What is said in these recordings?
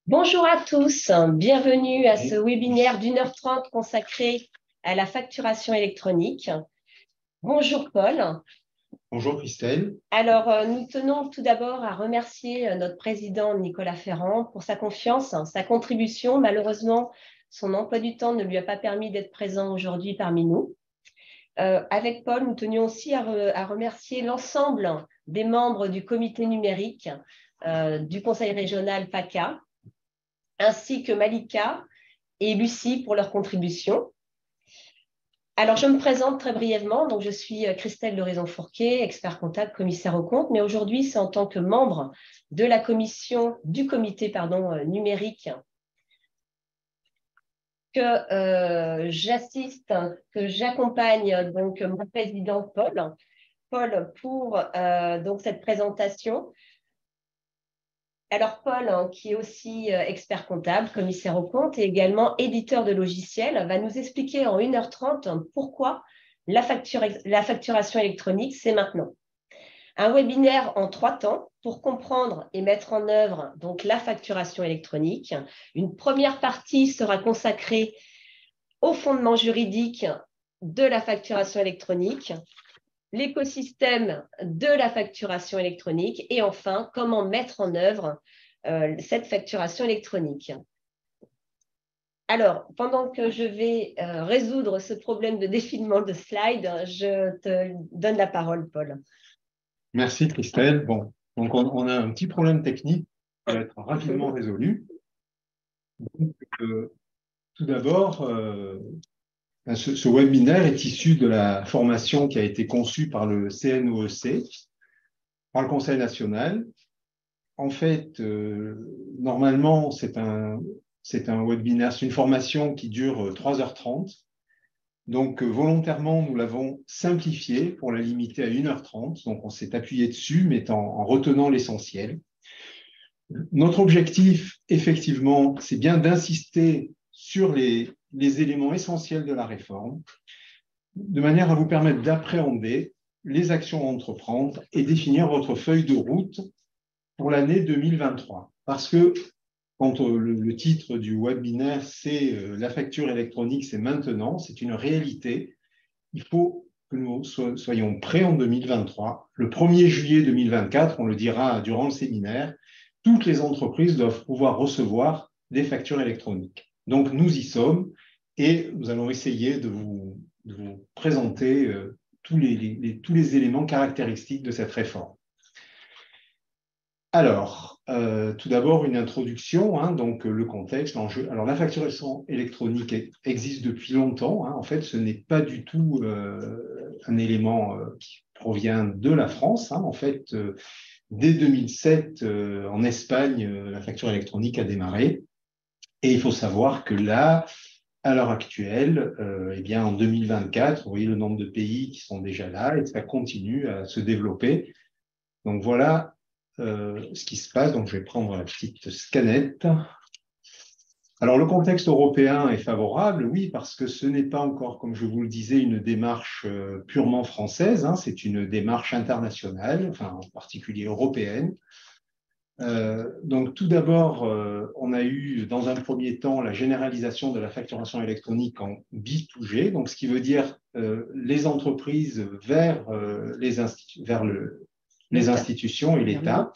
Bonjour à tous, bienvenue à ce webinaire d'1h30 consacré à la facturation électronique. Bonjour Paul. Bonjour Christelle. Alors, nous tenons tout d'abord à remercier notre président Nicolas Ferrand pour sa confiance, sa contribution. Malheureusement, son emploi du temps ne lui a pas permis d'être présent aujourd'hui parmi nous. Avec Paul, nous tenions aussi à remercier l'ensemble des membres du comité numérique du Conseil régional PACA, ainsi que Malika et Lucie pour leur contribution. Alors, je me présente très brièvement. Donc, je suis Christelle Loraison-Fourquet, expert comptable, commissaire aux comptes, mais aujourd'hui, c'est en tant que membre de la du comité numérique que j'assiste, que j'accompagne donc mon président Paul pour donc cette présentation. Alors Paul, qui est aussi expert comptable, commissaire aux comptes et également éditeur de logiciels, va nous expliquer en 1h30 pourquoi la facturation électronique, c'est maintenant. Un webinaire en 3 temps pour comprendre et mettre en œuvre donc la facturation électronique. Une première partie sera consacrée au fondement juridique de la facturation électronique, l'écosystème de la facturation électronique et enfin, comment mettre en œuvre cette facturation électronique. Alors, pendant que je vais résoudre ce problème de défilement de slides, je te donne la parole, Paul. Merci Christelle. Bon, donc on a un petit problème technique qui va être rapidement résolu. Donc, tout d'abord, ce webinaire est issu de la formation qui a été conçue par le CNOEC, par le Conseil national. En fait, normalement, c'est un webinaire, c'est une formation qui dure 3h30. Donc, volontairement, nous l'avons simplifié pour la limiter à 1h30. Donc, on s'est appuyé dessus, mais en retenant l'essentiel. Notre objectif, effectivement, c'est bien d'insister sur les éléments essentiels de la réforme, de manière à vous permettre d'appréhender les actions à entreprendre et définir votre feuille de route pour l'année 2023. Parce que quand le titre du webinaire, c'est la facture électronique, c'est maintenant, c'est une réalité. Il faut que nous soyons prêts en 2023. Le 1er juillet 2024, on le dira durant le séminaire, toutes les entreprises doivent pouvoir recevoir des factures électroniques. Donc, nous y sommes et nous allons essayer de vous présenter tous les éléments caractéristiques de cette réforme. Alors, tout d'abord, une introduction, donc le contexte, l'enjeu. Alors, la facturation électronique existe depuis longtemps. En fait, ce n'est pas du tout un élément qui provient de la France. En fait, dès 2007, en Espagne, la facture électronique a démarré. Et il faut savoir que là, à l'heure actuelle, eh bien, en 2024, vous voyez le nombre de pays qui sont déjà là et ça continue à se développer. Donc, voilà ce qui se passe. Donc, je vais prendre la petite scanette. Alors, le contexte européen est favorable, oui, parce que ce n'est pas encore, comme je vous le disais, une démarche purement française, c'est une démarche internationale, enfin, en particulier européenne. Donc, tout d'abord, on a eu, dans un premier temps, la généralisation de la facturation électronique en B2G, donc ce qui veut dire les entreprises vers les institutions et l'État.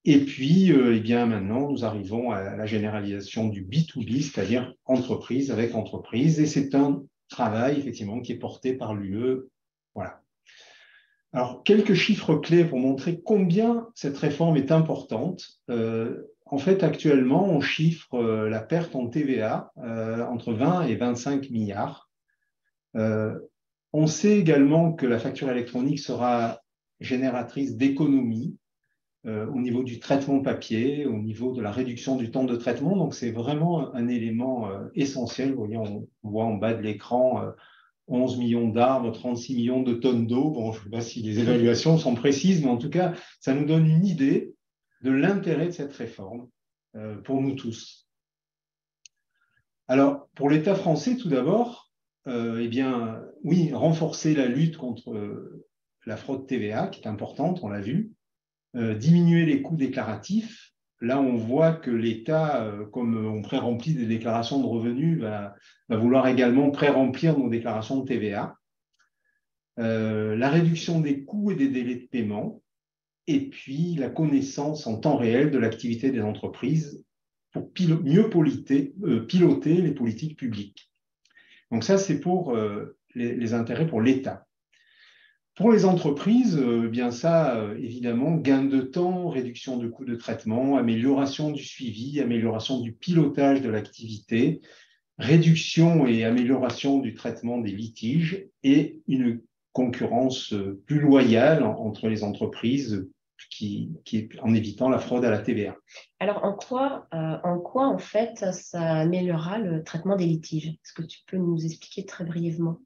Et puis, eh bien, maintenant, nous arrivons à la généralisation du B2B, c'est-à-dire entreprise avec entreprise. Et c'est un travail, effectivement, qui est porté par l'UE. Voilà. Alors, quelques chiffres clés pour montrer combien cette réforme est importante. En fait, actuellement, on chiffre la perte en TVA entre 20 et 25 milliards. On sait également que la facture électronique sera génératrice d'économies au niveau du traitement papier, au niveau de la réduction du temps de traitement. Donc, c'est vraiment un élément essentiel. Vous voyez, on voit en bas de l'écran 11 millions d'arbres, 36 millions de tonnes d'eau. Bon, je ne sais pas si les évaluations sont précises, mais en tout cas, ça nous donne une idée de l'intérêt de cette réforme pour nous tous. Alors, pour l'État français, tout d'abord, eh bien, oui, renforcer la lutte contre la fraude TVA, qui est importante, on l'a vu. diminuer les coûts déclaratifs. Là, on voit que l'État, comme on pré-remplit des déclarations de revenus, va vouloir également pré-remplir nos déclarations de TVA. La réduction des coûts et des délais de paiement, et puis la connaissance en temps réel de l'activité des entreprises pour mieux piloter les politiques publiques. Donc ça, c'est pour les intérêts pour l'État. Pour les entreprises, bien ça, évidemment, gain de temps, réduction de coûts de traitement, amélioration du suivi, amélioration du pilotage de l'activité, réduction et amélioration du traitement des litiges et une concurrence plus loyale entre les entreprises en évitant la fraude à la TVA. Alors, en quoi, en fait, ça améliorera le traitement des litiges? Est-ce que tu peux nous expliquer très brièvement?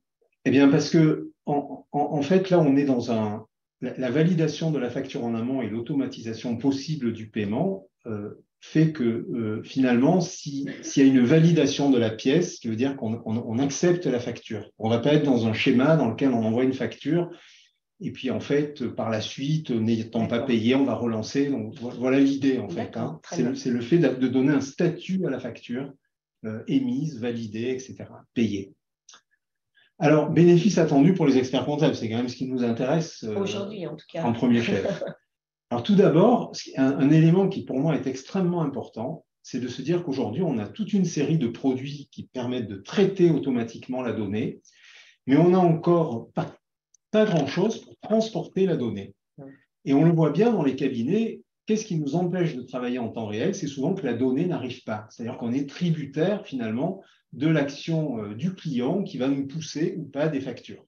Eh bien, parce que, en fait, là, on est dans la validation de la facture en amont et l'automatisation possible du paiement fait que, finalement, s'il y a une validation de la pièce, ce qui veut dire qu'on accepte la facture. On ne va pas être dans un schéma dans lequel on envoie une facture et puis, en fait, par la suite, n'étant pas payé, on va relancer. Donc, voilà l'idée, en fait. Hein. C'est le fait de donner un statut à la facture émise, validée, etc., payée. Alors, bénéfice attendu pour les experts comptables, c'est quand même ce qui nous intéresse aujourd'hui, en tout cas, en premier chef. Alors, tout d'abord, un élément qui pour moi est extrêmement important, c'est de se dire qu'aujourd'hui, on a toute une série de produits qui permettent de traiter automatiquement la donnée, mais on n'a encore pas grand-chose pour transporter la donnée. Et on le voit bien dans les cabinets, qu'est-ce qui nous empêche de travailler en temps réel? C'est souvent que la donnée n'arrive pas. C'est-à-dire qu'on est tributaire, finalement, de l'action du client qui va nous pousser ou pas des factures.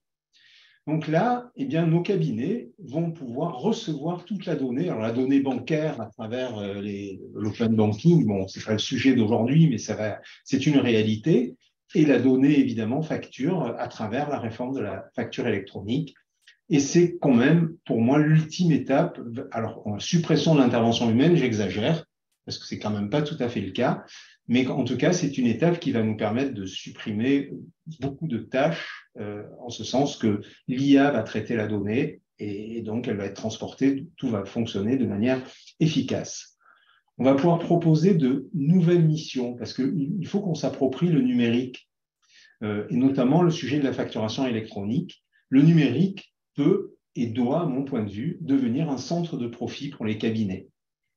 Donc là, eh bien, nos cabinets vont pouvoir recevoir toute la donnée. Alors la donnée bancaire à travers l'open banking, bon, ce n'est pas le sujet d'aujourd'hui, mais c'est une réalité. Et la donnée, évidemment, facture à travers la réforme de la facture électronique. Et c'est quand même, pour moi, l'ultime étape. Alors, en suppression de l'intervention humaine, j'exagère, parce que c'est quand même pas tout à fait le cas. Mais en tout cas, c'est une étape qui va nous permettre de supprimer beaucoup de tâches, en ce sens que l'IA va traiter la donnée et donc elle va être transportée, tout va fonctionner de manière efficace. On va pouvoir proposer de nouvelles missions parce qu'il faut qu'on s'approprie le numérique et notamment le sujet de la facturation électronique. Le numérique peut et doit, à mon point de vue, devenir un centre de profit pour les cabinets.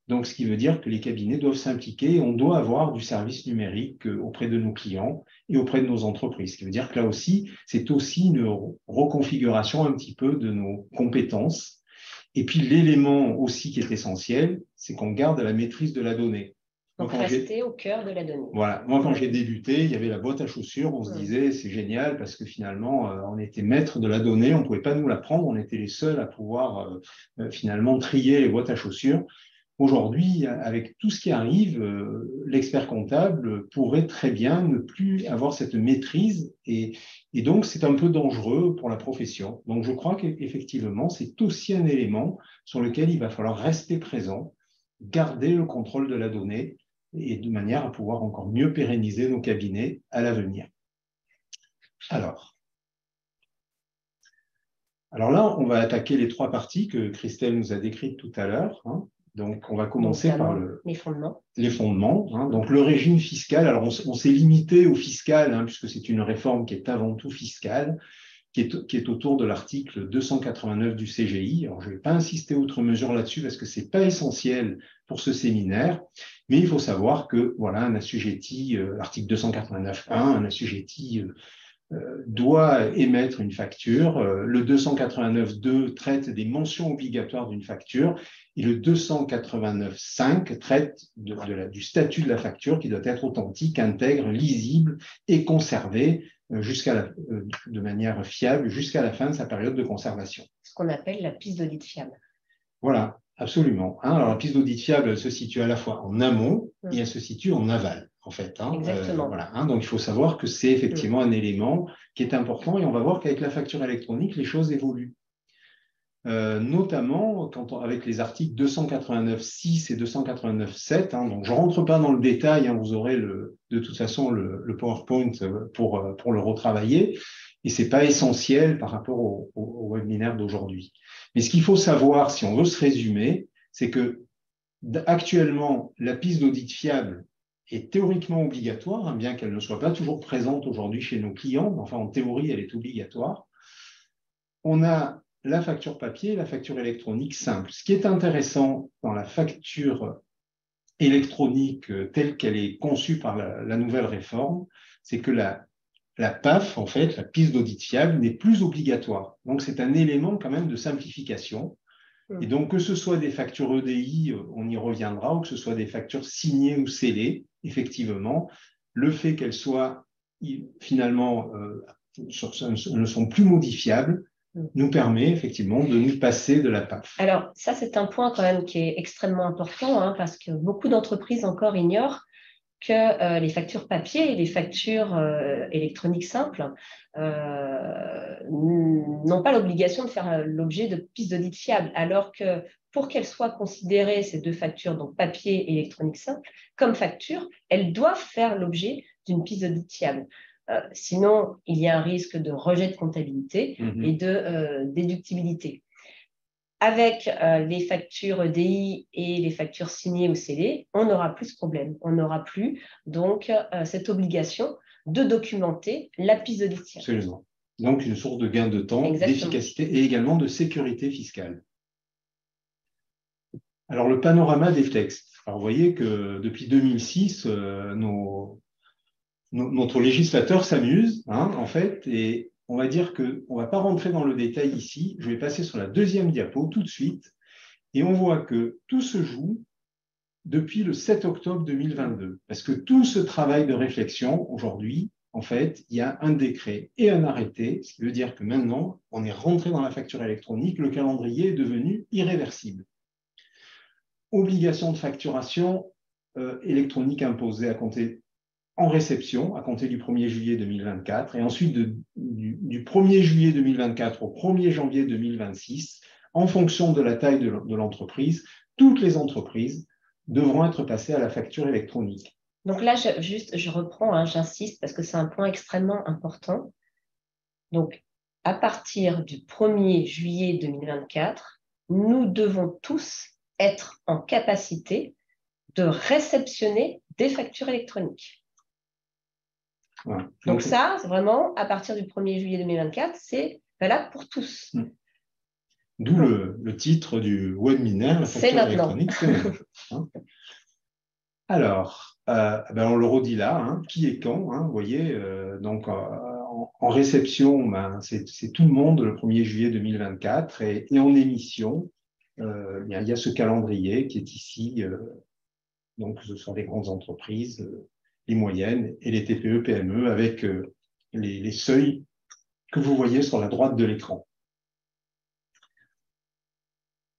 Donc, ce qui veut dire que les cabinets doivent s'impliquer et on doit avoir du service numérique auprès de nos clients et auprès de nos entreprises. Ce qui veut dire que là aussi, c'est aussi une reconfiguration un petit peu de nos compétences. Et puis, l'élément aussi qui est essentiel, c'est qu'on garde la maîtrise de la donnée. Donc, rester au cœur de la donnée. Voilà. Moi, quand j'ai débuté, il y avait la boîte à chaussures. On se disait, c'est génial parce que finalement, on était maître de la donnée. On ne pouvait pas nous la prendre. On était les seuls à pouvoir finalement trier les boîtes à chaussures. Aujourd'hui, avec tout ce qui arrive, l'expert comptable pourrait très bien ne plus avoir cette maîtrise et donc c'est un peu dangereux pour la profession. Donc je crois qu'effectivement, c'est aussi un élément sur lequel il va falloir rester présent, garder le contrôle de la donnée et de manière à pouvoir encore mieux pérenniser nos cabinets à l'avenir. Alors là, on va attaquer les trois parties que Christelle nous a décrites tout à l'heure. Hein. Donc, on va commencer par les fondements. Hein. Donc, le régime fiscal. Alors, on s'est limité au fiscal, hein, puisque c'est une réforme qui est avant tout fiscale, qui est autour de l'article 289 du CGI. Alors, je ne vais pas insister outre mesure là-dessus parce que ce n'est pas essentiel pour ce séminaire, mais il faut savoir que, voilà, un assujetti, l'article 289.1, un assujetti doit émettre une facture. Le 289.2 traite des mentions obligatoires d'une facture et le 289.5 traite du statut de la facture qui doit être authentique, intègre, lisible et conservé de manière fiable jusqu'à la fin de sa période de conservation. Ce qu'on appelle la piste d'audit fiable. Voilà, absolument. Hein, alors la piste d'audit fiable, elle se situe à la fois en amont et elle se situe en aval. En fait, hein, exactement. Voilà, hein, donc il faut savoir que c'est effectivement un élément qui est important et on va voir qu'avec la facture électronique, les choses évoluent. Notamment avec les articles 289.6 et 289.7. Hein, donc je ne rentre pas dans le détail, hein, vous aurez de toute façon le PowerPoint pour le retravailler et ce n'est pas essentiel par rapport au webinaire d'aujourd'hui. Mais ce qu'il faut savoir, si on veut se résumer, c'est que actuellement, la piste d'audit fiable est théoriquement obligatoire, hein, bien qu'elle ne soit pas toujours présente aujourd'hui chez nos clients. Enfin, en théorie, elle est obligatoire. On a la facture papier et la facture électronique simple. Ce qui est intéressant dans la facture électronique telle qu'elle est conçue par la nouvelle réforme, c'est que la PAF, en fait, la piste d'audit fiable, n'est plus obligatoire. Donc, c'est un élément quand même de simplification. Et donc, que ce soit des factures EDI, on y reviendra, ou que ce soit des factures signées ou scellées, effectivement, le fait qu'elles soient finalement ne sont plus modifiables nous permet effectivement de nous passer de la PAF. Alors, ça, c'est un point quand même qui est extrêmement important, hein, parce que beaucoup d'entreprises encore ignorent que les factures papier et les factures électroniques simples n'ont pas l'obligation de faire l'objet de pistes d'audit fiables, alors que pour qu'elles soient considérées, ces deux factures, donc papier et électronique simple, comme factures, elles doivent faire l'objet d'une piste d'audit fiable. Sinon, il y a un risque de rejet de comptabilité et de déductibilité. Avec les factures EDI et les factures signées ou scellées, on n'aura plus ce problème. On n'aura plus donc cette obligation de documenter la piste d'audit fiable. Absolument. Donc, une source de gain de temps, d'efficacité et également de sécurité fiscale. Alors, le panorama des textes. Alors, vous voyez que depuis 2006, notre législateur s'amuse, hein, en fait, et on va dire qu'on ne va pas rentrer dans le détail ici. Je vais passer sur la deuxième diapo tout de suite. Et on voit que tout se joue depuis le 7 octobre 2022. Parce que tout ce travail de réflexion, aujourd'hui, en fait, il y a un décret et un arrêté, ce qui veut dire que maintenant, on est rentré dans la facture électronique, le calendrier est devenu irréversible. Obligation de facturation électronique imposée à compter en réception, à compter du 1er juillet 2024, et ensuite du 1er juillet 2024 au 1er janvier 2026, en fonction de la taille de l'entreprise, toutes les entreprises devront être passées à la facture électronique. Donc là, je reprends, hein, j'insiste, parce que c'est un point extrêmement important. Donc, à partir du 1er juillet 2024, nous devons tous être en capacité de réceptionner des factures électroniques. Voilà. Donc ça, c'est vraiment, à partir du 1er juillet 2024, c'est valable pour tous. D'où le titre du webinaire, la facture électronique, c'est maintenant. Hein. Alors, on le redit là, hein, qui est quand, hein, vous voyez, donc en réception, c'est tout le monde le 1er juillet 2024, et en émission, il y a ce calendrier qui est ici, donc ce sont les grandes entreprises, les moyennes et les TPE, PME, avec les seuils que vous voyez sur la droite de l'écran.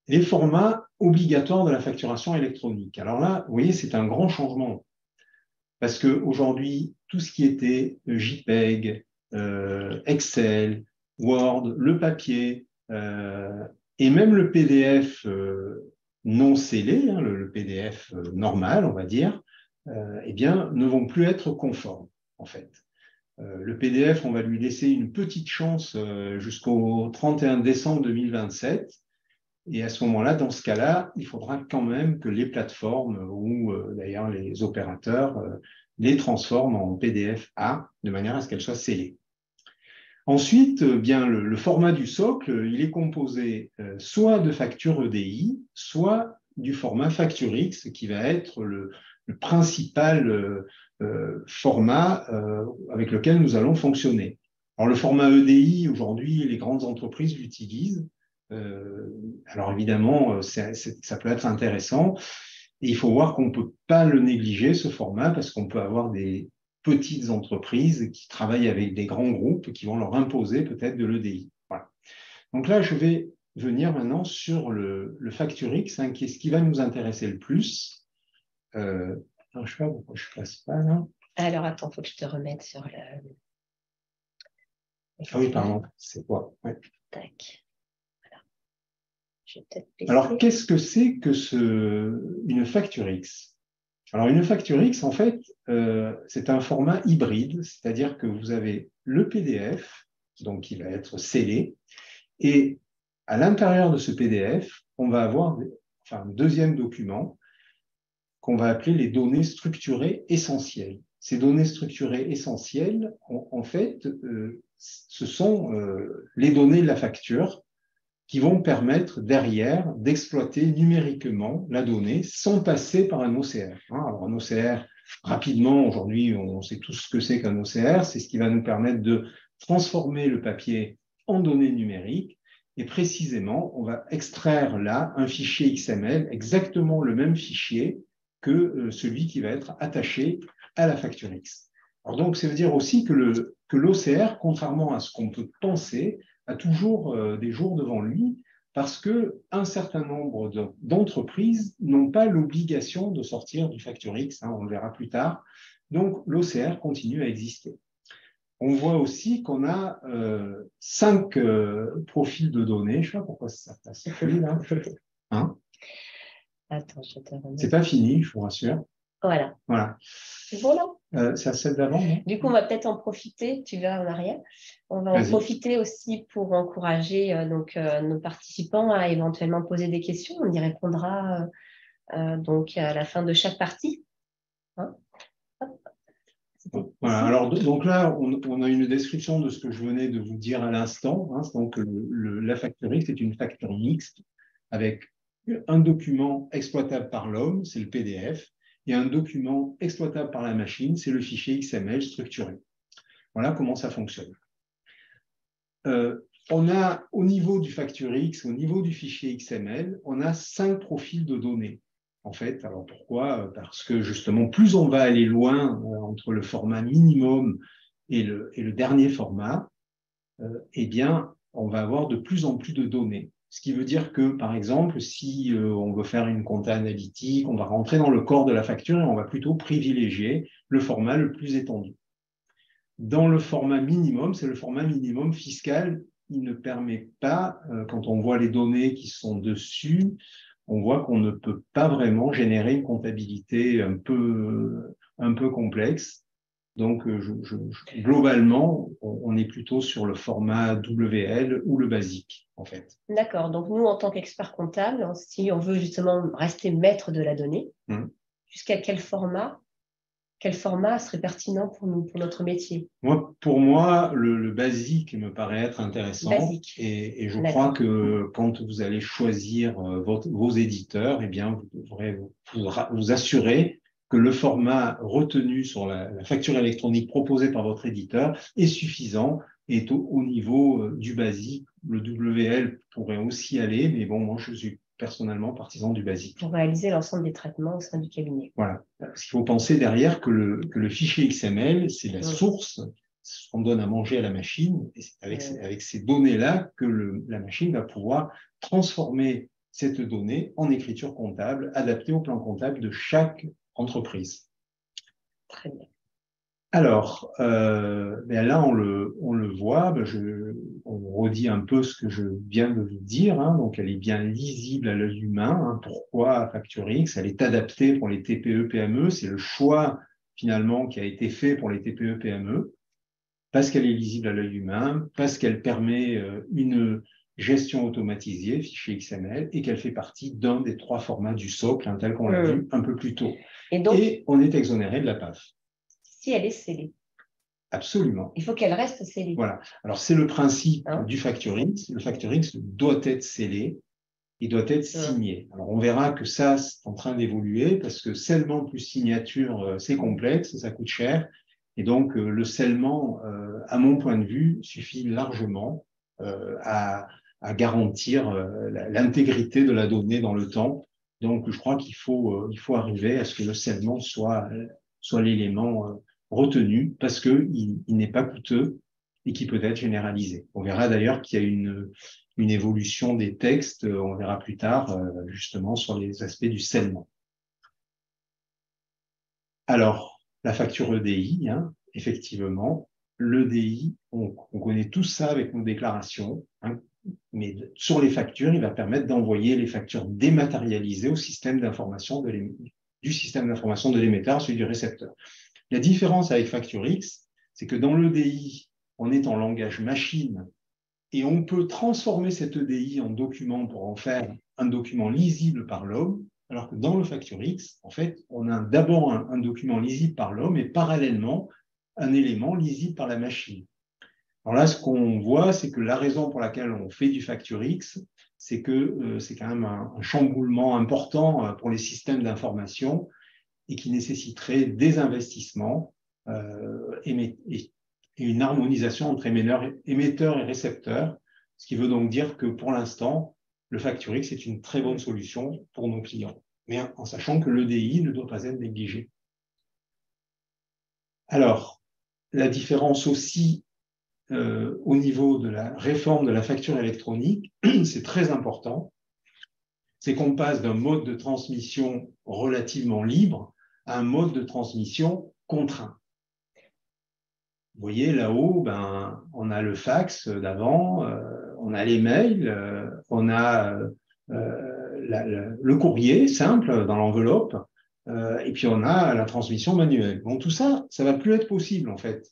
Les formats obligatoires de la facturation électronique. Alors là, vous voyez, c'est un grand changement. Parce qu'aujourd'hui, tout ce qui était JPEG, Excel, Word, le papier, et même le PDF non scellé, hein, le PDF normal, on va dire, eh bien, ne vont plus être conformes, en fait. Le PDF, on va lui laisser une petite chance jusqu'au 31 décembre 2027. Et à ce moment-là, dans ce cas-là, il faudra quand même que les plateformes ou d'ailleurs les opérateurs les transforment en PDF A de manière à ce qu'elles soient scellées. Ensuite, bien le format du socle, il est composé soit de facture EDI, soit du format facture X, qui va être le principal format avec lequel nous allons fonctionner. Alors le format EDI, aujourd'hui, les grandes entreprises l'utilisent. Alors évidemment, ça peut être intéressant. Et il faut voir qu'on ne peut pas le négliger, ce format, parce qu'on peut avoir des petites entreprises qui travaillent avec des grands groupes qui vont leur imposer peut-être de l'EDI. Voilà. Donc là, je vais venir maintenant sur le facture X, hein, qui est ce qui va nous intéresser le plus. Alors, je ne sais pas pourquoi je ne passe pas là. Alors, attends, il faut que je te remette sur le... Ah oui, pardon, c'est quoi? Ouais. Tac. Voilà. Je vais peut-être baisser. Alors, qu'est-ce que c'est que une facture X? Alors, une facture X, en fait, c'est un format hybride, c'est-à-dire que vous avez le PDF, donc qui va être scellé, et à l'intérieur de ce PDF, on va avoir un deuxième document qu'on va appeler les données structurées essentielles. Ces données structurées essentielles, en fait, ce sont les données de la facture qui vont permettre derrière d'exploiter numériquement la donnée sans passer par un OCR. Alors un OCR, rapidement, aujourd'hui, on sait tous ce que c'est qu'un OCR, c'est ce qui va nous permettre de transformer le papier en données numériques, et précisément, on va extraire là un fichier XML, exactement le même fichier que celui qui va être attaché à la facture X. Alors donc, ça veut dire aussi que l'OCR, contrairement à ce qu'on peut penser, a toujours des jours devant lui, parce qu'un certain nombre d'entreprises n'ont pas l'obligation de sortir du facture X, on le verra plus tard. Donc, l'OCR continue à exister. On voit aussi qu'on a 5 profils de données. Je ne sais pas pourquoi ça passe plus là. Hein? Attends, je te remets. C'est pas fini, je vous rassure. Voilà. Voilà. C'est bon là? C'est celle d'avant, non? Du coup, on va peut-être en profiter, tu vas en arrière. On va en profiter aussi pour encourager nos participants à éventuellement poser des questions. On y répondra donc à la fin de chaque partie. Hein? Voilà. Alors, donc là, on a une description de ce que je venais de vous dire à l'instant. Donc, la facture X est une facture mixte avec un document exploitable par l'homme, c'est le PDF, et un document exploitable par la machine, c'est le fichier XML structuré. Voilà comment ça fonctionne. On a, au niveau du facture X, au niveau du fichier XML, on a 5 profils de données. En fait, alors pourquoi? Parce que justement, plus on va aller loin entre le format minimum et le dernier format, eh bien, on va avoir de plus en plus de données. Ce qui veut dire que, par exemple, si on veut faire une compta analytique, on va rentrer dans le corps de la facture et on va plutôt privilégier le format le plus étendu. Dans le format minimum, c'est le format minimum fiscal, il ne permet pas, quand on voit les données qui sont dessus, on voit qu'on ne peut pas vraiment générer une comptabilité un peu complexe. Donc, globalement, on est plutôt sur le format WL ou le basique, en fait. D'accord. Donc, nous, en tant qu'experts comptables, si on veut justement rester maître de la donnée, jusqu'à quel format serait pertinent pour nous, pour notre métier? Pour moi, le basique me paraît être intéressant. Basique. Et je crois que quand vous allez choisir vos éditeurs, eh bien, vous devrez vous assurer que le format retenu sur la facture électronique proposée par votre éditeur est suffisant, est au niveau du basique. Le WL pourrait aussi aller, mais bon, moi, je suis personnellement partisan du basique. Pour réaliser l'ensemble des traitements au sein du cabinet. Voilà. Parce qu'il faut penser derrière que le fichier XML, c'est la source, ce qu'on donne à manger à la machine, et c'est avec ces données-là que la machine va pouvoir transformer cette donnée en écriture comptable, adaptée au plan comptable de chaque entreprise. Très bien. Alors, là, on le voit, on redit un peu ce que je viens de vous dire, donc elle est bien lisible à l'œil humain. Pourquoi Facture X? Elle est adaptée pour les TPE-PME, c'est le choix finalement qui a été fait pour les TPE-PME, parce qu'elle est lisible à l'œil humain, parce qu'elle permet une gestion automatisée, fichier XML, et qu'elle fait partie d'un des 3 formats du socle, tel qu'on l'a vu un peu plus tôt. Et on est exonéré de la PAF. Si elle est scellée. Absolument. Il faut qu'elle reste scellée. Voilà. Alors, c'est le principe du Facture X. Le Facture X doit être scellé, il doit être signé. Alors, on verra que ça, c'est en train d'évoluer parce que scellement plus signature, c'est complexe, ça coûte cher. Et donc, le scellement, à mon point de vue, suffit largement à garantir l'intégrité de la donnée dans le temps. Donc, je crois qu'il faut arriver à ce que le scellement soit l'élément retenu parce qu'il n'est pas coûteux et qui peut être généralisé. On verra d'ailleurs qu'il y a une évolution des textes, on verra plus tard, justement, sur les aspects du scellement. Alors, la facture EDI, effectivement, l'EDI, on connaît tout ça avec nos déclarations, mais sur les factures, il va permettre d'envoyer les factures dématérialisées au système d'information du système d'information de l'émetteur à celui du récepteur. La différence avec Facture X, c'est que dans l'EDI, on est en langage machine et on peut transformer cette EDI en document pour en faire un document lisible par l'homme, alors que dans le FactureX, en fait, on a d'abord un document lisible par l'homme et parallèlement un élément lisible par la machine. Alors là, ce qu'on voit, c'est que la raison pour laquelle on fait du FactureX, c'est que c'est quand même un chamboulement important pour les systèmes d'information et qui nécessiterait des investissements et une harmonisation entre émetteurs et récepteurs, ce qui veut donc dire que pour l'instant, le FactureX est une très bonne solution pour nos clients, mais en sachant que l'EDI ne doit pas être négligé. Alors, la différence aussi au niveau de la réforme de la facture électronique, c'est très important, c'est qu'on passe d'un mode de transmission relativement libre à un mode de transmission contraint. Vous voyez, là-haut, ben, on a le fax d'avant, on a les mails, on a le courrier simple dans l'enveloppe, et puis on a la transmission manuelle. Bon, tout ça, ça ne va plus être possible, en fait.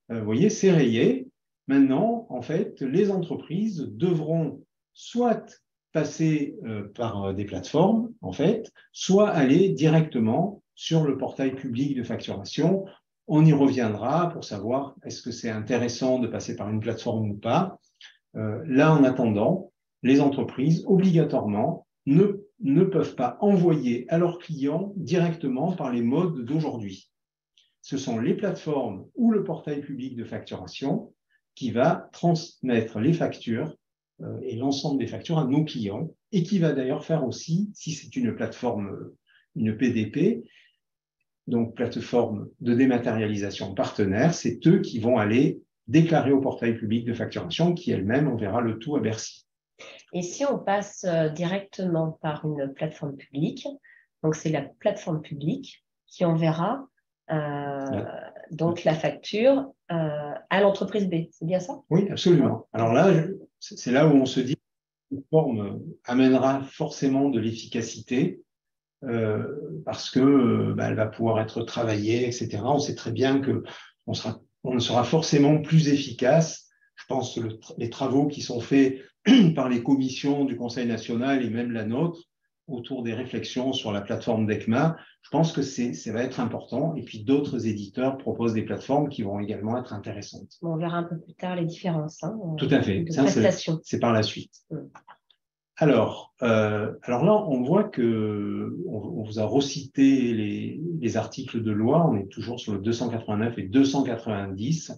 Vous voyez, c'est rayé. Maintenant, en fait, les entreprises devront soit passer par des plateformes, en fait, soit aller directement sur le portail public de facturation. On y reviendra pour savoir est-ce que c'est intéressant de passer par une plateforme ou pas. Là, en attendant, les entreprises, obligatoirement, ne peuvent pas envoyer à leurs clients directement par les modes d'aujourd'hui. Ce sont les plateformes ou le portail public de facturation qui va transmettre les factures et l'ensemble des factures à nos clients et qui va d'ailleurs faire aussi, si c'est une plateforme, une PDP, donc plateforme de dématérialisation partenaire, c'est eux qui vont aller déclarer au portail public de facturation qui elle-même enverra le tout à Bercy. Et si on passe directement par une plateforme publique, donc c'est la plateforme publique qui enverra donc la facture à l'entreprise B, c'est bien ça? Oui, absolument. Alors là, c'est là où on se dit que la plateforme amènera forcément de l'efficacité parce que elle va pouvoir être travaillée, etc. On sait très bien qu'on sera forcément plus efficace. Je pense que les travaux qui sont faits par les commissions du Conseil national et même la nôtre autour des réflexions sur la plateforme d'ECMA, je pense que ça va être important. Et puis d'autres éditeurs proposent des plateformes qui vont également être intéressantes. On verra un peu plus tard les différences. Tout à fait. De prestations. C'est par la suite. Alors là, on voit on vous a recité les articles de loi. On est toujours sur le 289 et 290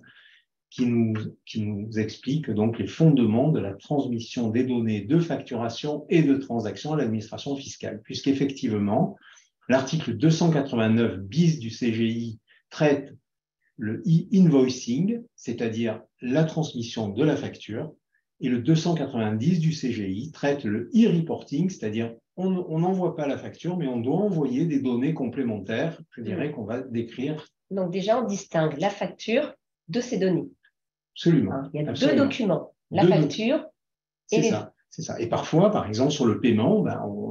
qui nous expliquent donc les fondements de la transmission des données de facturation et de transaction à l'administration fiscale, puisqu'effectivement, l'article 289 bis du CGI traite le e-invoicing, c'est-à-dire la transmission de la facture, et le 290 du CGI traite le e-reporting, c'est-à-dire on n'envoie pas la facture, mais on doit envoyer des données complémentaires, je dirais, qu'on va décrire. Donc déjà, on distingue la facture de ces données. Absolument. Il y a absolument. deux documents, la facture et les... C'est ça. Et parfois, par exemple, sur le paiement,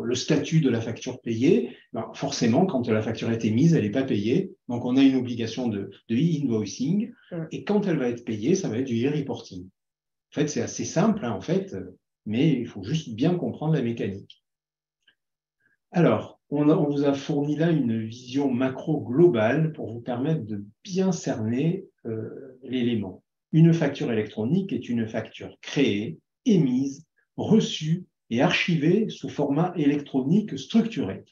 le statut de la facture payée, forcément, quand la facture est émise, elle n'est pas payée. Donc, on a une obligation de e-invoicing. Et quand elle va être payée, ça va être du e-reporting. En fait, c'est assez simple, en fait, mais il faut juste bien comprendre la mécanique. Alors, on vous a fourni là une vision macro globale pour vous permettre de bien cerner l'élément. Une facture électronique est une facture créée, émise, reçue et archivée sous format électronique structuré.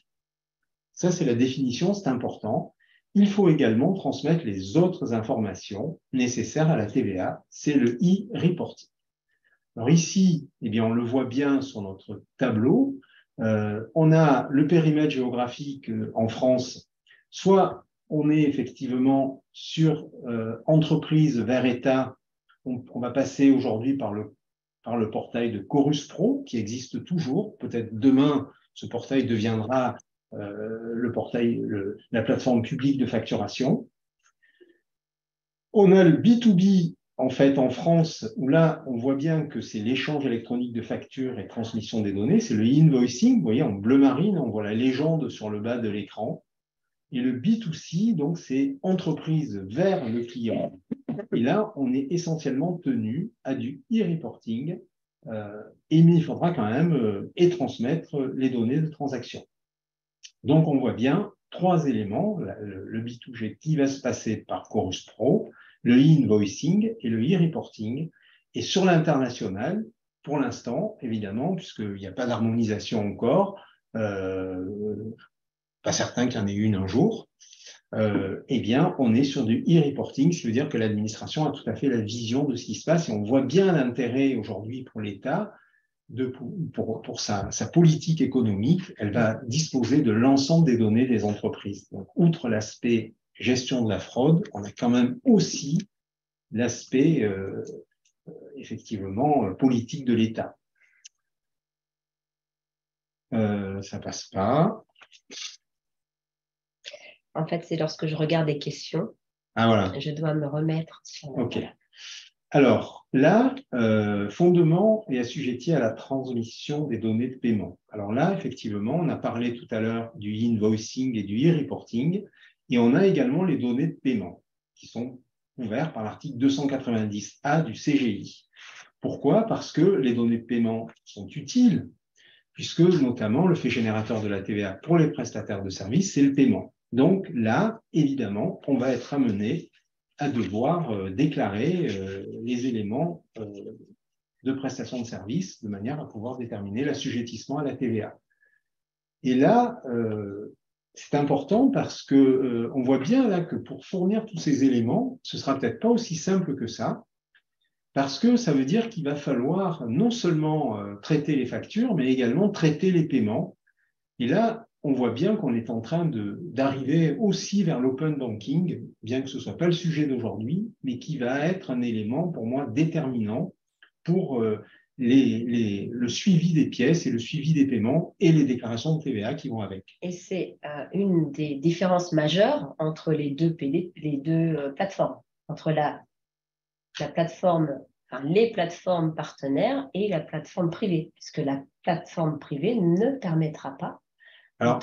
Ça, c'est la définition, c'est important. Il faut également transmettre les autres informations nécessaires à la TVA, c'est le e-reporting. Alors ici, eh bien, on le voit bien sur notre tableau, on a le périmètre géographique en France, soit on est effectivement sur entreprise vers État, on va passer aujourd'hui par le portail de Chorus Pro, qui existe toujours. Peut-être demain, ce portail deviendra la plateforme publique de facturation. On a le B2B, en fait, en France, où là, on voit bien que c'est l'échange électronique de factures et transmission des données. C'est le e-invoicing. Vous voyez, en bleu marine, on voit la légende sur le bas de l'écran. Et le B2C, donc, c'est entreprise vers le client. Et là, on est essentiellement tenu à du e-reporting mais il faudra quand même transmettre les données de transaction. Donc, on voit bien 3 éléments, le B2G qui va se passer par Chorus Pro, le e-invoicing et le e-reporting. Et sur l'international, pour l'instant, évidemment, puisqu'il n'y a pas d'harmonisation encore, pas certain qu'il y en ait une un jour, eh bien, on est sur du e-reporting, ce qui veut dire que l'administration a tout à fait la vision de ce qui se passe et on voit bien l'intérêt aujourd'hui pour l'État pour sa politique économique. Elle va disposer de l'ensemble des données des entreprises. Donc, outre l'aspect gestion de la fraude, on a quand même aussi l'aspect effectivement politique de l'État. Ça passe pas. En fait, c'est lorsque je regarde les questions, voilà. Je dois me remettre sur la... OK. Alors là, fondement est assujetti à la transmission des données de paiement. Alors là, effectivement, on a parlé tout à l'heure du e-invoicing et du e-reporting, et on a également les données de paiement qui sont couvertes par l'article 290A du CGI. Pourquoi? Parce que les données de paiement sont utiles, puisque notamment le fait générateur de la TVA pour les prestataires de services, c'est le paiement. Donc là, évidemment, on va être amené à devoir déclarer les éléments de prestation de service de manière à pouvoir déterminer l'assujettissement à la TVA. Et là, c'est important parce que on voit bien là que pour fournir tous ces éléments, ce sera peut-être pas aussi simple que ça, parce que ça veut dire qu'il va falloir non seulement traiter les factures, mais également traiter les paiements. Et là, on voit bien qu'on est en train d'arriver aussi vers l'open banking, bien que ce ne soit pas le sujet d'aujourd'hui, mais qui va être un élément pour moi déterminant pour le suivi des pièces et le suivi des paiements et les déclarations de TVA qui vont avec. Et c'est une des différences majeures entre les deux plateformes, entre la plateforme, enfin, les plateformes partenaires et la plateforme privée, puisque la plateforme privée ne permettra pas alors,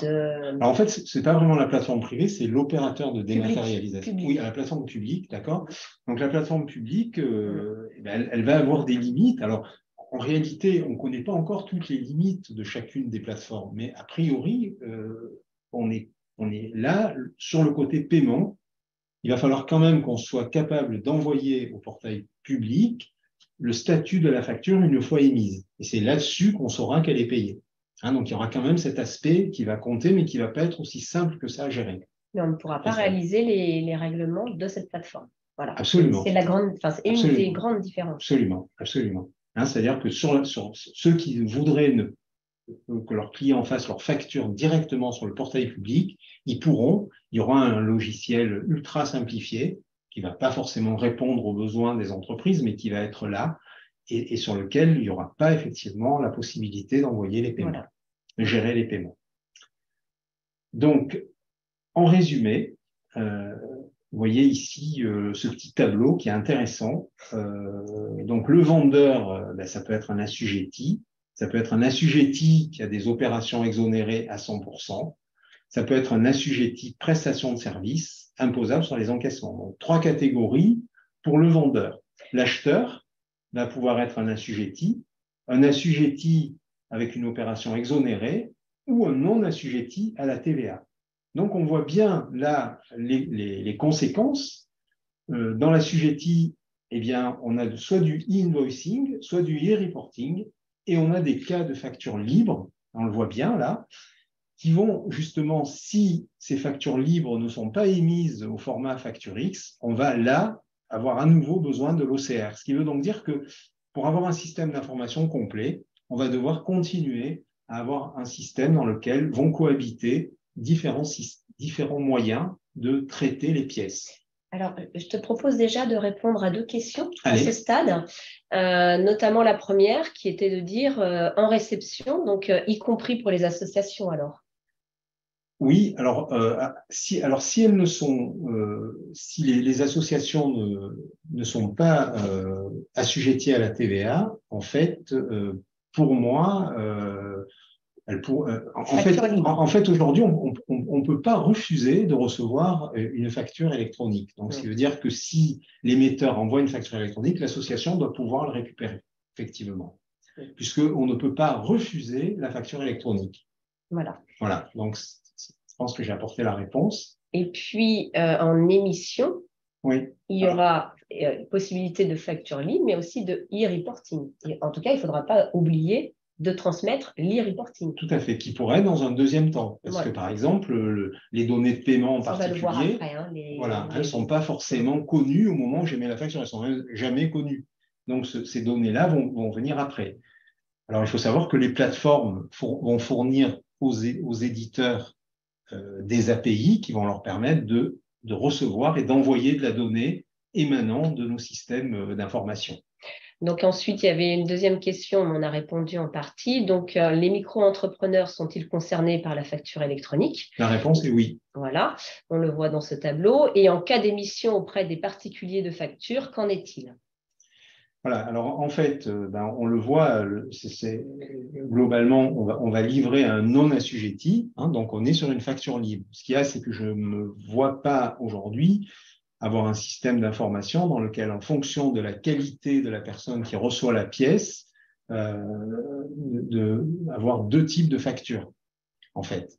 en fait, ce n'est pas vraiment la plateforme privée, c'est l'opérateur de dématérialisation. Public. Oui, à la plateforme publique, d'accord. Donc la plateforme publique, elle va avoir des limites. Alors, en réalité, on ne connaît pas encore toutes les limites de chacune des plateformes, mais a priori, on est là, sur le côté paiement, il va falloir quand même qu'on soit capable d'envoyer au portail public le statut de la facture une fois émise. Et c'est là-dessus qu'on saura qu'elle est payée. Donc, il y aura quand même cet aspect qui va compter, mais qui ne va pas être aussi simple que ça à gérer. Mais on ne pourra pas réaliser les règlements de cette plateforme. Voilà. Absolument. C'est une des grandes différences. Absolument, absolument. C'est-à-dire que sur ceux qui voudraient que leurs clients fassent leur facture directement sur le portail public, ils pourront. Il y aura un logiciel ultra simplifié qui ne va pas forcément répondre aux besoins des entreprises, mais qui va être là et sur lequel il n'y aura pas effectivement la possibilité d'envoyer les paiements, voilà, de gérer les paiements. Donc, en résumé, vous voyez ici ce petit tableau qui est intéressant. Donc, le vendeur, ça peut être un assujetti. Ça peut être un assujetti qui a des opérations exonérées à 100%. Ça peut être un assujetti prestation de service imposable sur les encaissements. Donc, 3 catégories pour le vendeur. L'acheteur va pouvoir être un assujetti avec une opération exonérée ou un non assujetti à la TVA. Donc, on voit bien là les conséquences. Dans l'assujetti, eh bien, on a soit du e-invoicing, soit du e-reporting, et on a des cas de factures libres, on le voit bien là, qui vont justement, si ces factures libres ne sont pas émises au format facture X, on va là avoir à nouveau besoin de l'OCR. Ce qui veut donc dire que pour avoir un système d'information complet, on va devoir continuer à avoir un système dans lequel vont cohabiter différents moyens de traiter les pièces. Alors, je te propose déjà de répondre à 2 questions à ce stade, notamment la première qui était de dire en réception, donc y compris pour les associations alors. Oui, alors si elles ne sont, si les associations ne sont pas assujetties à la TVA, en fait, pour moi, en fait, aujourd'hui, on ne peut pas refuser de recevoir une facture électronique. Donc, ce qui veut dire que si l'émetteur envoie une facture électronique, l'association doit pouvoir le récupérer, effectivement. puisqu'on ne peut pas refuser la facture électronique. Voilà. Voilà, donc je pense que j'ai apporté la réponse. Et puis, en émission, oui. Il y aura possibilité de facture libre, mais aussi de e-reporting. En tout cas, il ne faudra pas oublier de transmettre l'e-reporting. Tout à fait, qui pourrait être dans un deuxième temps. Parce que, par exemple, les données de paiement en particulier, on va le voir après, hein, elles ne sont pas forcément connues au moment où j'émets la facture. Elles ne sont même jamais connues. Donc, ces données-là vont venir après. Alors, il faut savoir que les plateformes vont fournir aux éditeurs des API qui vont leur permettre de recevoir et d'envoyer de la donnée émanant de nos systèmes d'information. Donc ensuite, il y avait une deuxième question, on en a répondu en partie. Donc, les micro-entrepreneurs sont-ils concernés par la facture électronique? La réponse est oui. Voilà, on le voit dans ce tableau. Et en cas d'émission auprès des particuliers de facture, qu'en est-il? Voilà, alors en fait, on le voit, globalement, on va livrer un non-assujetti, hein, donc on est sur une facture libre. Ce qu'il y a, c'est que je ne me vois pas aujourd'hui avoir un système d'information dans lequel, en fonction de la qualité de la personne qui reçoit la pièce, avoir deux types de factures, en fait.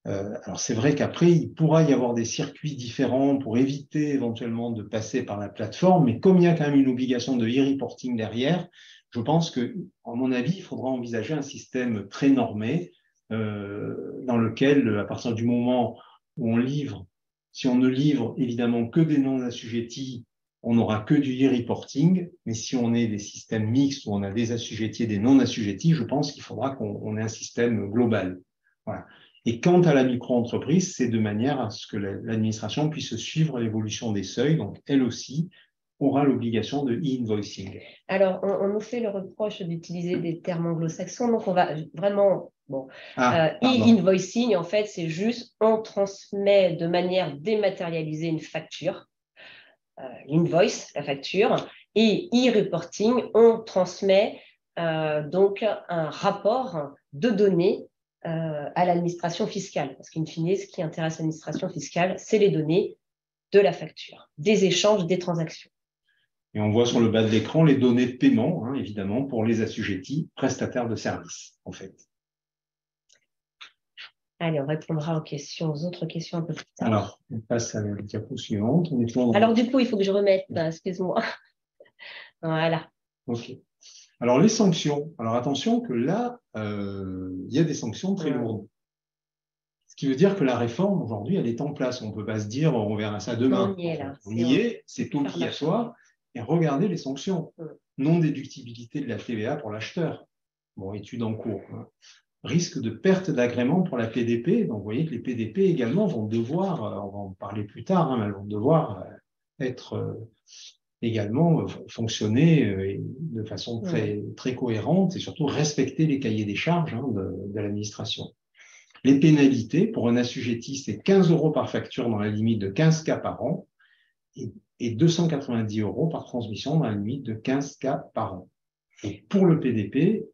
Alors c'est vrai qu'après, il pourra y avoir des circuits différents pour éviter éventuellement de passer par la plateforme, mais comme il y a quand même une obligation de e-reporting derrière, je pense que, à mon avis, il faudra envisager un système très normé dans lequel, à partir du moment où on livre, si on ne livre évidemment que des non-assujettis, on n'aura que du e-reporting, mais si on est des systèmes mixtes où on a des assujettis et des non-assujettis, je pense qu'il faudra qu'on ait un système global. Voilà. Et quant à la micro-entreprise, c'est de manière à ce que l'administration puisse suivre l'évolution des seuils. Donc, elle aussi aura l'obligation de e-invoicing. Alors, on nous fait le reproche d'utiliser des termes anglo-saxons. Donc, on va vraiment... e-invoicing, en fait, c'est juste on transmet de manière dématérialisée une facture, l'invoice, la facture, et e-reporting, on transmet donc un rapport de données à l'administration fiscale. Parce qu'in fine, ce qui intéresse l'administration fiscale, c'est les données de la facture, des échanges, des transactions. Et on voit sur le bas de l'écran les données de paiement, hein, évidemment, pour les assujettis prestataires de services, en fait. Allez, on répondra aux autres questions un peu plus tard. Alors, on passe à la diapo suivante. Alors, du coup, il faut que je remette, excuse-moi. Voilà. OK. Alors, les sanctions. Alors, attention que là, il y a des sanctions très lourdes. Ce qui veut dire que la réforme, aujourd'hui, elle est en place. On ne peut pas se dire, on verra ça demain. On y est là. On y est, c'est obligatoire. Et regardez les sanctions. Non-déductibilité de la TVA pour l'acheteur. Bon, étude en cours. Hein. Risque de perte d'agrément pour la PDP. Donc, vous voyez que les PDP également vont devoir, on va en parler plus tard, hein, mais elles vont devoir être également fonctionner de façon très cohérente et surtout respecter les cahiers des charges hein, de l'administration. Les pénalités, pour un assujetti, c'est 15 € par facture dans la limite de 15 cas par an et 290 € par transmission dans la limite de 15 cas par an. Et pour le PDP,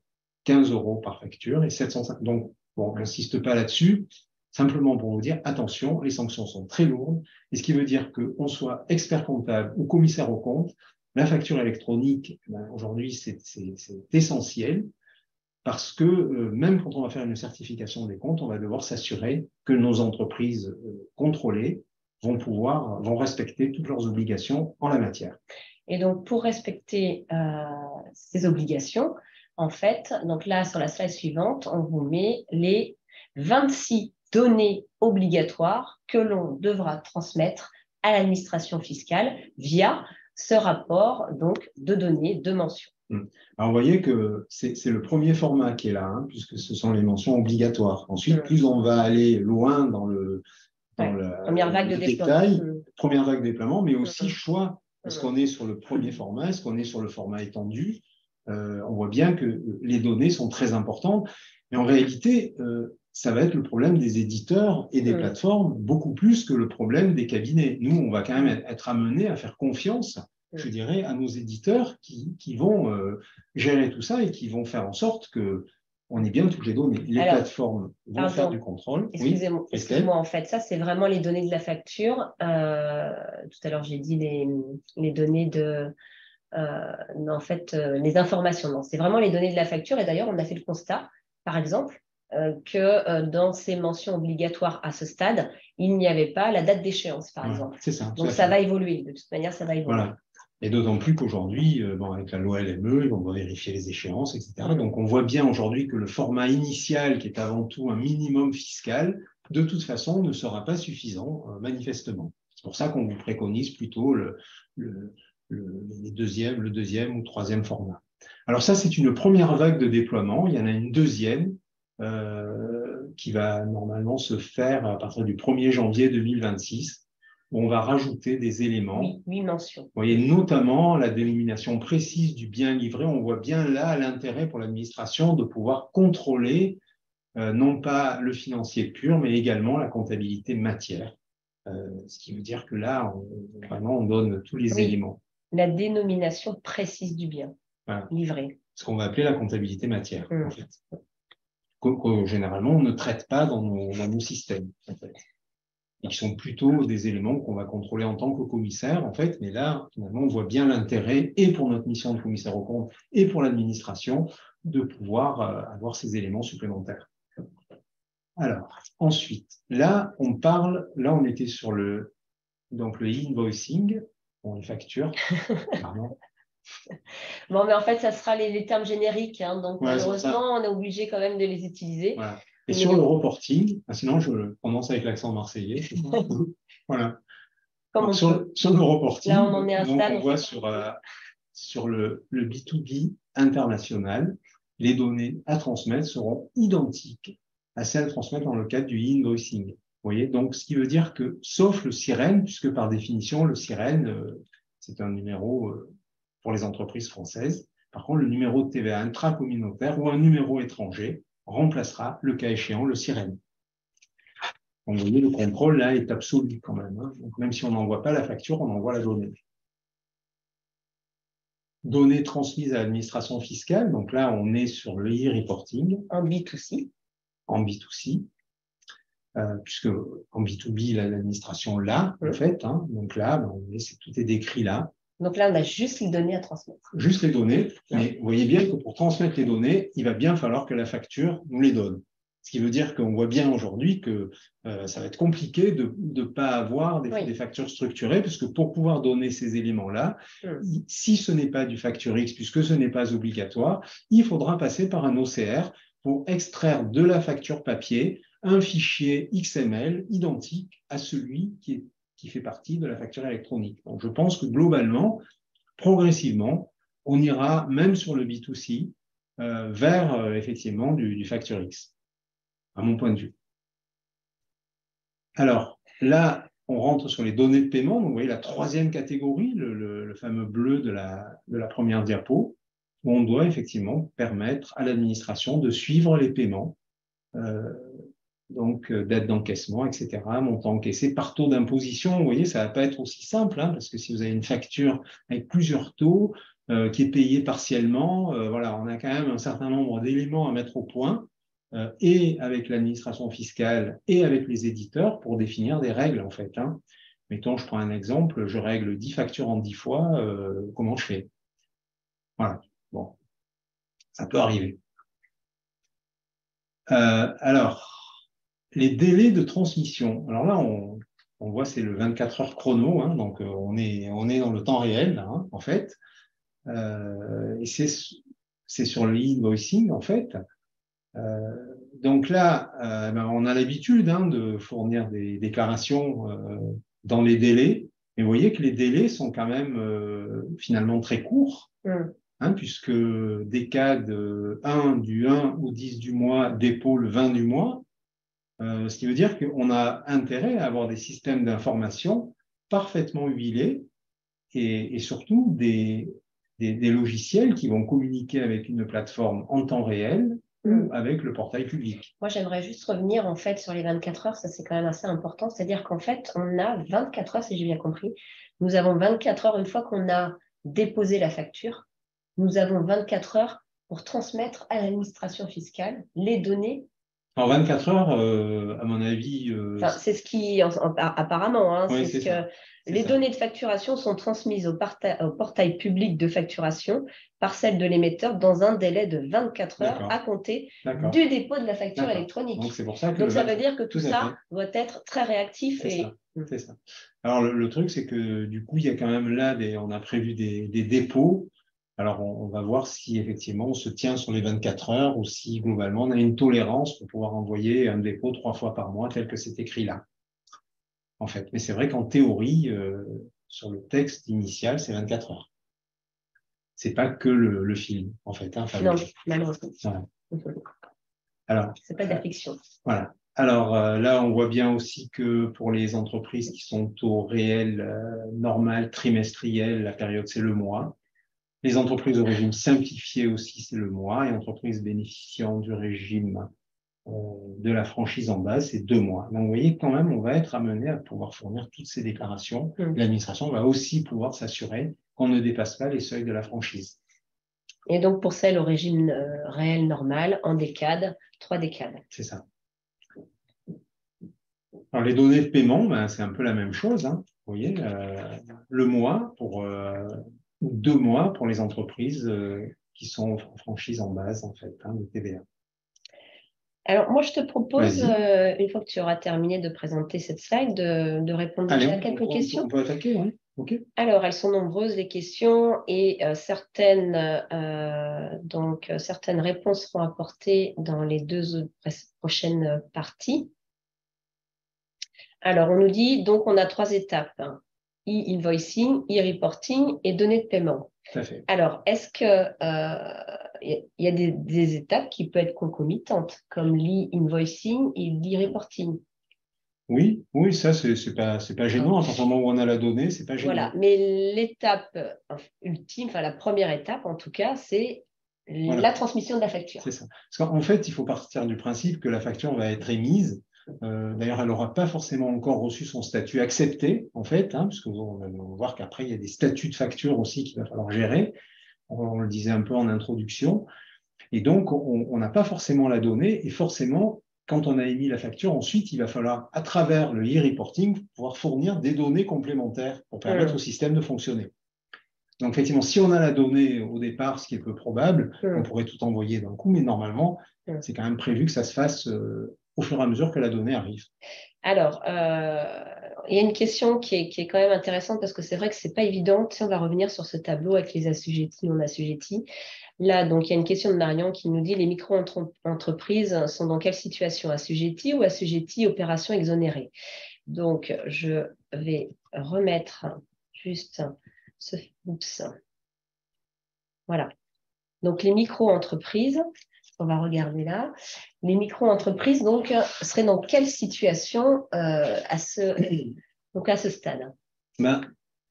15 € par facture et 750. Donc, bon, on n'insiste pas là-dessus, simplement pour vous dire, attention, les sanctions sont très lourdes, et ce qui veut dire qu'on soit expert comptable ou commissaire aux comptes, la facture électronique, aujourd'hui, c'est essentiel, parce que même quand on va faire une certification des comptes, on va devoir s'assurer que nos entreprises contrôlées vont respecter toutes leurs obligations en la matière. Et donc, pour respecter ces obligations, en fait, donc là, sur la slide suivante, on vous met les 26 données obligatoires que l'on devra transmettre à l'administration fiscale via ce rapport donc, de données, de mentions. Alors, vous voyez que c'est le premier format qui est là, hein, puisque ce sont les mentions obligatoires. Ensuite, plus on va aller loin dans la première vague de détail, première vague de déploiement, mais aussi choix. Est-ce qu'on est sur le premier format? Est-ce qu'on est sur le format étendu? On voit bien que les données sont très importantes. Mais en réalité, ça va être le problème des éditeurs et des plateformes, beaucoup plus que le problème des cabinets. Nous, on va quand même être amenés à faire confiance, je dirais, à nos éditeurs qui vont gérer tout ça et qui vont faire en sorte qu'on ait bien toutes les données. Les plateformes vont faire du contrôle. Excusez-moi, en fait, ça, c'est vraiment les données de la facture. Tout à l'heure, j'ai dit les données en fait, les informations. Non, c'est vraiment les données de la facture. Et d'ailleurs, on a fait le constat, par exemple, que dans ces mentions obligatoires à ce stade, il n'y avait pas la date d'échéance, par exemple. C'est ça. Donc, ça va évoluer. De toute manière, ça va évoluer. Voilà. Et d'autant plus qu'aujourd'hui, avec la loi LME, on va vérifier les échéances, etc. Donc, on voit bien aujourd'hui que le format initial, qui est avant tout un minimum fiscal, de toute façon, ne sera pas suffisant, manifestement. C'est pour ça qu'on vous préconise plutôt le deuxième ou troisième format. Alors ça, c'est une première vague de déploiement. Il y en a une deuxième qui va normalement se faire à partir du 1er janvier 2026. On va rajouter des éléments. Oui, mentions. Vous voyez, notamment la dénomination précise du bien livré. On voit bien là l'intérêt pour l'administration de pouvoir contrôler non pas le financier pur, mais également la comptabilité matière. Ce qui veut dire que là, on donne tous les éléments. La dénomination précise du bien livré. Ce qu'on va appeler la comptabilité matière, en fait. Que généralement, on ne traite pas dans nos systèmes, en fait. Et qui sont plutôt des éléments qu'on va contrôler en tant que commissaire, en fait. Mais là, finalement, on voit bien l'intérêt, et pour notre mission de commissaire aux comptes, et pour l'administration, de pouvoir avoir ces éléments supplémentaires. Alors, ensuite, là, on était sur le e-invoicing, les factures, pardon. Bon, mais en fait, ça sera les termes génériques, hein, donc malheureusement, on est obligé quand même de les utiliser. Voilà. Et sur le reporting, sinon je commence avec l'accent marseillais. Voilà. Donc, sur le reporting, là, on en est à un stade, on voit sur le B2B international, les données à transmettre seront identiques à celles transmettre dans le cadre du e-invoicing. Vous voyez, donc ce qui veut dire que, sauf le SIREN, puisque par définition, le SIREN, c'est un numéro pour les entreprises françaises. Par contre, le numéro de TVA intracommunautaire ou un numéro étranger remplacera, le cas échéant, le SIREN. Donc, vous voyez, le contrôle, là, est absolu quand même. Hein. Donc, même si on n'envoie pas la facture, on envoie la donnée. Données transmises à l'administration fiscale. Donc là, on est sur le e-reporting. En B2C. En B2C. Puisque en B2B, l'administration l'a, en fait. Hein. Donc là, tout est décrit là. Donc là, on a juste les données à transmettre. Juste les données, mais vous voyez bien que pour transmettre les données, il va bien falloir que la facture nous les donne. Ce qui veut dire qu'on voit bien aujourd'hui que ça va être compliqué de ne pas avoir des factures structurées, puisque pour pouvoir donner ces éléments-là, si ce n'est pas du facture X, puisque ce n'est pas obligatoire, il faudra passer par un OCR pour extraire de la facture papier un fichier XML identique à celui qui fait partie de la facture électronique. Donc, je pense que globalement, progressivement, on ira, même sur le B2C, vers effectivement du facture X, à mon point de vue. Alors, là, on rentre sur les données de paiement. Donc, vous voyez la troisième catégorie, le fameux bleu de la première diapo, où on doit effectivement permettre à l'administration de suivre les paiements, donc date d'encaissement, etc., montant encaissé par taux d'imposition. Vous voyez, ça ne va pas être aussi simple, hein, parce que si vous avez une facture avec plusieurs taux qui est payée partiellement, voilà, on a quand même un certain nombre d'éléments à mettre au point, et avec l'administration fiscale et avec les éditeurs pour définir des règles, en fait. Hein. Mettons, je prends un exemple, je règle 10 factures en 10 fois, comment je fais? Voilà, bon, ça peut arriver. Alors, les délais de transmission. Alors là, on voit, c'est le 24 heures chrono, hein, donc on est dans le temps réel, là, hein, en fait. Et c'est sur le e-invoicing, en fait. Donc là, on a l'habitude de fournir des déclarations dans les délais, mais vous voyez que les délais sont quand même finalement très courts, puisque des cas de 1 du 1 au 10 du mois, dépôt le 20 du mois, ce qui veut dire qu'on a intérêt à avoir des systèmes d'information parfaitement huilés et surtout des logiciels qui vont communiquer avec une plateforme en temps réel ou avec le portail public. Moi, j'aimerais juste revenir en fait sur les 24 heures, ça c'est quand même assez important, c'est-à-dire qu'en fait, on a 24 heures, si j'ai bien compris, nous avons 24 heures une fois qu'on a déposé la facture, nous avons 24 heures pour transmettre à l'administration fiscale les données En 24 heures, à mon avis, Enfin, c'est ce qui, apparemment, hein, oui, c'est ce c'est ça. que C'est les ça. données de facturation sont transmises au portail public de facturation par celle de l'émetteur dans un délai de 24 heures à D'accord, compter d'accord, du dépôt de la facture d'accord. Donc, électronique. c'est pour ça que Donc, le ça veut 24, dire que tout tout à fait, ça doit être très réactif c'est ça, et c'est ça. Alors, le truc, c'est que du coup, il y a quand même là, on a prévu des dépôts. Alors, on va voir si effectivement on se tient sur les 24 heures ou si globalement on a une tolérance pour pouvoir envoyer un dépôt 3 fois par mois tel que c'est écrit là, en fait. Mais c'est vrai qu'en théorie, sur le texte initial, c'est 24 heures. C'est pas que le film, en fait. Hein, non, malheureusement. voilà. Alors, C'est pas de la fiction. voilà. Alors là, on voit bien aussi que pour les entreprises qui sont au réel normal, trimestriel, la période, c'est le mois. Les entreprises au régime simplifié aussi, c'est le mois. Et entreprises bénéficiant du régime de la franchise en base, c'est 2 mois. Donc, vous voyez, quand même, on va être amené à pouvoir fournir toutes ces déclarations. L'administration va aussi pouvoir s'assurer qu'on ne dépasse pas les seuils de la franchise. Et donc, pour celles au régime réel normal, en décade, 3 décades. C'est ça. Alors, les données de paiement, ben, c'est un peu la même chose. Hein. Vous voyez, le mois pour 2 mois pour les entreprises qui sont en franchise en base, en fait, hein, de TVA. Alors, moi, je te propose, Vas-y. une fois que tu auras terminé de présenter cette slide, de répondre Allez, déjà à quelques questions. on peut attaquer, oui. OK. Alors, elles sont nombreuses, les questions, et certaines réponses seront apportées dans les 2 prochaines parties. Alors, on nous dit, donc, on a 3 étapes, hein. E-invoicing, e-reporting et données de paiement. Tout à fait. Alors, est-ce que y a des étapes qui peuvent être concomitantes, comme l'e-invoicing et l'e-reporting? Oui, oui, ça, c'est pas gênant. À partir du moment où on a la donnée, c'est pas gênant. Voilà, mais l'étape ultime, enfin la première étape en tout cas, c'est Voilà. la transmission de la facture. C'est ça. Parce qu'en fait, il faut partir du principe que la facture va être émise. D'ailleurs, elle n'aura pas forcément encore reçu son statut accepté, en fait, hein, parce que on va voir qu'après, il y a des statuts de facture aussi qu'il va falloir gérer. On le disait un peu en introduction. Et donc, on n'a pas forcément la donnée. Et forcément, quand on a émis la facture, ensuite, il va falloir, à travers le e-reporting, pouvoir fournir des données complémentaires pour permettre au système de fonctionner. Donc, effectivement, si on a la donnée au départ, ce qui est peu probable, on pourrait tout envoyer d'un coup, mais normalement, c'est quand même prévu que ça se fasse au fur et à mesure que la donnée arrive. Alors, il y a une question qui est quand même intéressante parce que c'est vrai que ce n'est pas évident. Si on va revenir sur ce tableau avec les assujettis, non assujettis. Là, donc, il y a une question de Marion qui nous dit les micro-entreprises sont dans quelle situation? Assujettis ou assujettis opérations exonérées? Donc, je vais remettre juste ce... Oups. Voilà. Donc, les micro-entreprises, on va regarder là. Les micro-entreprises, donc, seraient dans quelle situation à ce stade?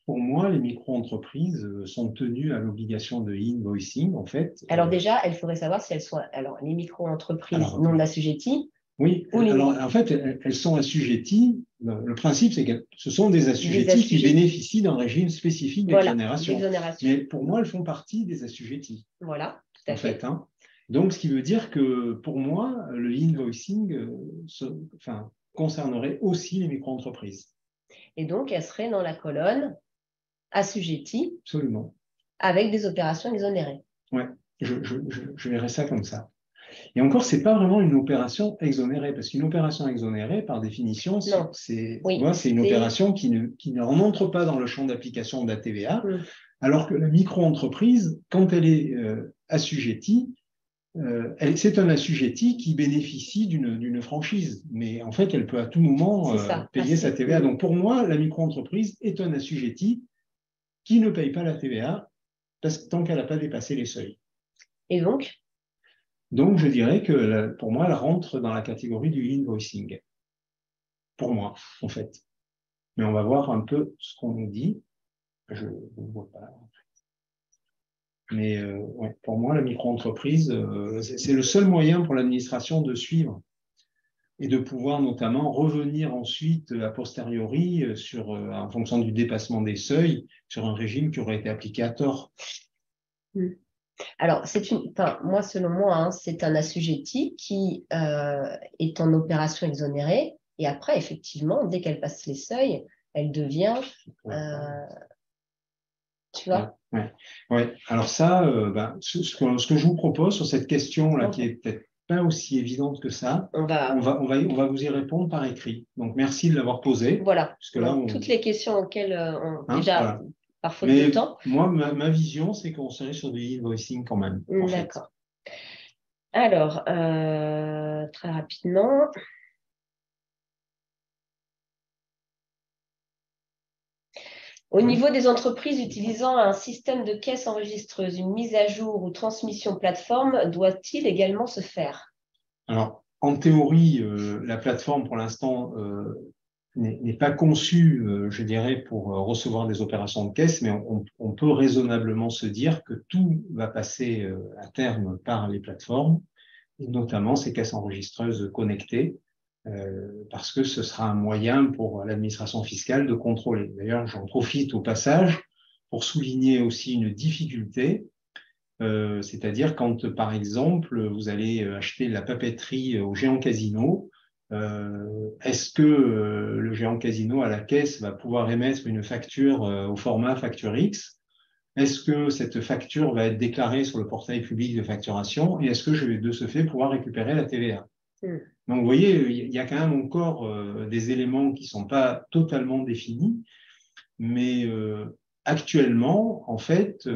Pour moi, les micro-entreprises sont tenues à l'obligation de e-invoicing, en fait. Alors déjà, il faudrait savoir si elles sont les micro-entreprises non assujetties. Oui, alors en fait, elles sont assujetties. Le principe, c'est que ce sont des assujettis qui bénéficient d'un régime spécifique d'exonération. Voilà, mais pour moi, elles font partie des assujettis. Voilà, tout à fait. Hein. Donc, ce qui veut dire que pour moi, le e-invoicing concernerait aussi les micro-entreprises. Et donc, elles seraient dans la colonne assujetties. Absolument. Avec des opérations exonérées. Oui, je verrais ça comme ça. Et encore, ce n'est pas vraiment une opération exonérée, parce qu'une opération exonérée, par définition, c'est une opération qui ne rentre pas dans le champ d'application de la TVA, alors que la micro-entreprise, quand elle est assujettie, c'est un assujetti qui bénéficie d'une franchise, mais en fait, elle peut à tout moment payer sa TVA. Donc pour moi, la micro-entreprise est un assujetti qui ne paye pas la TVA tant qu'elle n'a pas dépassé les seuils. Et donc, je dirais que pour moi, elle rentre dans la catégorie du invoicing. Pour moi, en fait. Mais on va voir un peu ce qu'on nous dit. Je ne vois pas. Mais pour moi, la micro-entreprise, c'est le seul moyen pour l'administration de suivre et de pouvoir notamment revenir ensuite a posteriori en fonction du dépassement des seuils sur un régime qui aurait été appliqué à tort. Alors, moi, selon moi, hein, c'est un assujetti qui est en opération exonérée. Et après, effectivement, dès qu'elle passe les seuils, elle devient, tu vois. Ouais. Ouais. Alors ça, ce que je vous propose sur cette question-là, qui est peut-être pas aussi évidente que ça, on va vous y répondre par écrit. Donc, merci de l'avoir posé. Voilà. Parce que là, toutes les questions auxquelles déjà, voilà. par faute de temps. Moi, ma vision, c'est qu'on serait sur du e-invoicing quand même. D'accord. Alors, très rapidement. Au niveau des entreprises utilisant un système de caisse enregistreuse, une mise à jour ou transmission plateforme doit-il également se faire? Alors, en théorie, la plateforme, pour l'instant, n'est pas conçue, je dirais, pour recevoir des opérations de caisse, mais on peut raisonnablement se dire que tout va passer à terme par les plateformes, et notamment ces caisses enregistreuses connectées, parce que ce sera un moyen pour l'administration fiscale de contrôler. D'ailleurs, j'en profite au passage pour souligner aussi une difficulté, c'est-à-dire quand, par exemple, vous allez acheter de la papeterie au géant casino, est-ce que le géant casino à la caisse va pouvoir émettre une facture au format facture X? Est-ce que cette facture va être déclarée sur le portail public de facturation? Et est-ce que je vais de ce fait pouvoir récupérer la TVA? Donc, vous voyez, il y a quand même encore des éléments qui ne sont pas totalement définis, mais actuellement, en fait,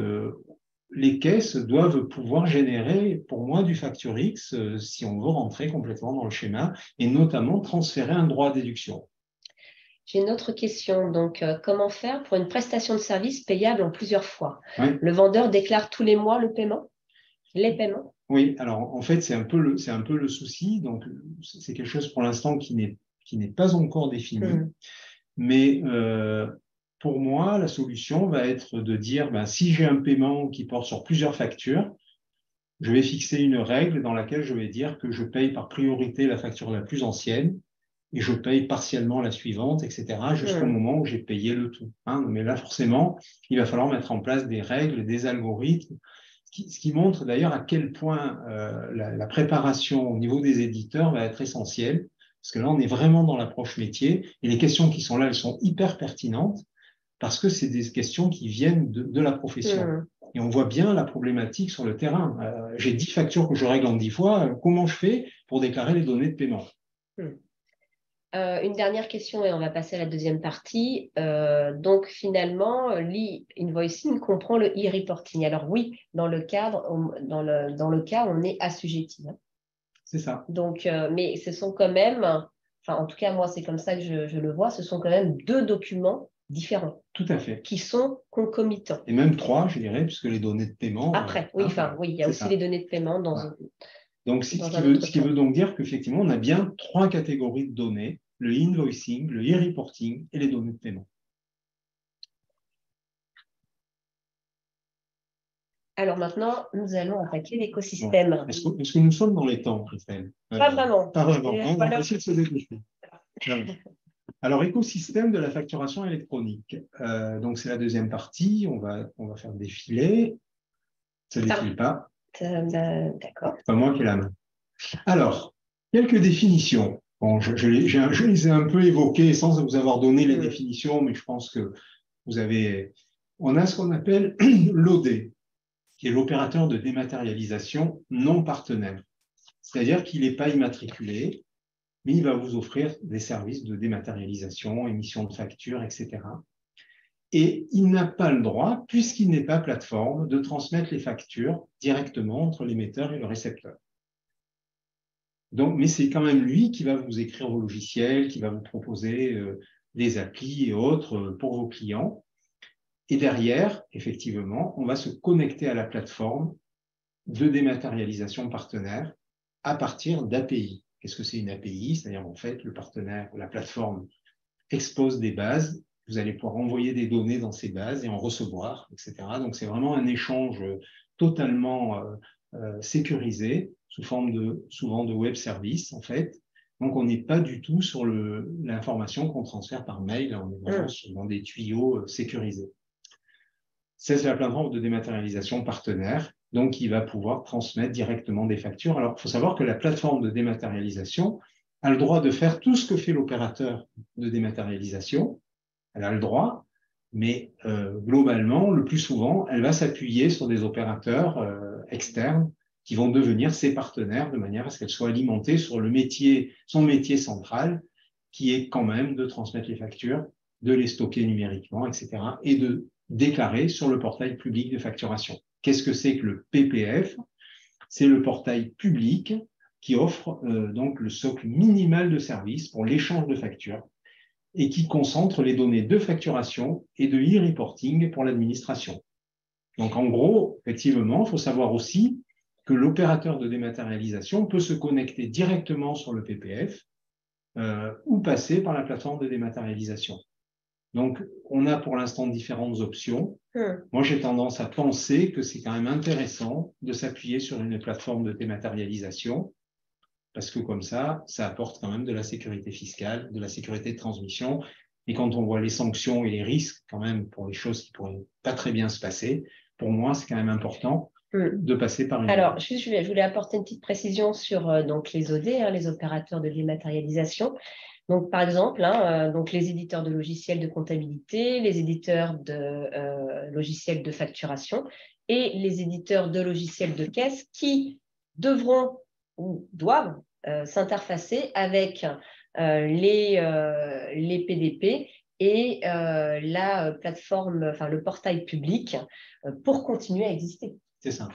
les caisses doivent pouvoir générer, pour moi, du facture X si on veut rentrer complètement dans le schéma, et notamment transférer un droit à déduction. J'ai une autre question. Donc, comment faire pour une prestation de service payable en plusieurs fois? Oui. Le vendeur déclare tous les mois le paiement? Les paiements? Oui, alors en fait, c'est un peu le souci. Donc, c'est quelque chose pour l'instant qui n'est pas encore défini. Mais pour moi, la solution va être de dire, si j'ai un paiement qui porte sur plusieurs factures, je vais fixer une règle dans laquelle je vais dire que je paye par priorité la facture la plus ancienne et je paye partiellement la suivante, etc., jusqu'au moment où j'ai payé le tout. Mais là, forcément, il va falloir mettre en place des règles, des algorithmes, ce qui montre d'ailleurs à quel point la préparation au niveau des éditeurs va être essentielle, parce que là, on est vraiment dans l'approche métier, et les questions qui sont là, elles sont hyper pertinentes, parce que c'est des questions qui viennent de la profession. Et on voit bien la problématique sur le terrain. J'ai 10 factures que je règle en 10 fois. Comment je fais pour déclarer les données de paiement? Une dernière question et on va passer à la deuxième partie. Donc, finalement, l'e-invoicing comprend le e-reporting. Alors oui, dans le cas, on est assujetti. C'est ça. Donc, mais ce sont quand même, enfin, en tout cas, moi, c'est comme ça que je le vois, ce sont quand même deux documents différents. Tout à fait. Qui sont concomitants. Et même trois, je dirais, puisque les données de paiement. Après, oui, il y a aussi les données de paiement dans Donc, ce qui veut donc dire qu'effectivement, on a bien trois catégories de données, le invoicing, le e-reporting et les données de paiement. Alors maintenant, nous allons attaquer l'écosystème. Bon. Est-ce que nous sommes dans les temps, Christelle? Pas vraiment. Pas vraiment. On va essayer de se dépêcher. Alors, écosystème de la facturation électronique. Donc, c'est la deuxième partie. On va faire défiler. Ça ne défile pas. D'accord. C'est pas moi qui ai la main. Alors, quelques définitions. Bon, je les ai un peu évoquées sans vous avoir donné les définitions, mais je pense que vous avez... On a ce qu'on appelle l'OD, qui est l'opérateur de dématérialisation non partenaire. C'est-à-dire qu'il n'est pas immatriculé, mais il va vous offrir des services de dématérialisation, émission de factures, etc. Et il n'a pas le droit, puisqu'il n'est pas plateforme, de transmettre les factures directement entre l'émetteur et le récepteur. Donc, mais c'est quand même lui qui va vous écrire vos logiciels, qui va vous proposer des applis et autres pour vos clients. Et derrière, effectivement, on va se connecter à la plateforme de dématérialisation partenaire à partir d'API. Qu'est-ce que c'est une API? C'est-à-dire, en fait, le partenaire, la plateforme expose des bases. Vous allez pouvoir envoyer des données dans ces bases et en recevoir, etc. Donc, c'est vraiment un échange totalement sécurisé sous forme souvent de web service, en fait. Donc, on n'est pas du tout sur l'information qu'on transfère par mail. On est vraiment dans des tuyaux sécurisés. C'est la plateforme de dématérialisation partenaire. Donc, il va pouvoir transmettre directement des factures. Alors, il faut savoir que la plateforme de dématérialisation a le droit de faire tout ce que fait l'opérateur de dématérialisation. Elle a le droit, mais globalement, le plus souvent, elle va s'appuyer sur des opérateurs externes qui vont devenir ses partenaires de manière à ce qu'elle soit alimentée sur son métier central, qui est quand même de transmettre les factures, de les stocker numériquement, etc., et de déclarer sur le portail public de facturation. Qu'est-ce que c'est que le PPF? C'est le portail public qui offre donc le socle minimal de services pour l'échange de factures et qui concentre les données de facturation et de e-reporting pour l'administration. Donc en gros, effectivement, il faut savoir aussi que l'opérateur de dématérialisation peut se connecter directement sur le PPF ou passer par la plateforme de dématérialisation. Donc, on a pour l'instant différentes options. Moi, j'ai tendance à penser que c'est quand même intéressant de s'appuyer sur une plateforme de dématérialisation parce que comme ça apporte quand même de la sécurité fiscale, de la sécurité de transmission. Et quand on voit les sanctions et les risques quand même pour les choses qui pourraient pas très bien se passer, pour moi, c'est quand même important de passer par une... Alors, je voulais apporter une petite précision sur donc les OD, les opérateurs de dématérialisation. Donc, par exemple, donc les éditeurs de logiciels de comptabilité, les éditeurs de logiciels de facturation et les éditeurs de logiciels de caisse qui devront ou doivent s'interfacer avec les PDP et la plateforme, enfin le portail public pour continuer à exister. C'est ça.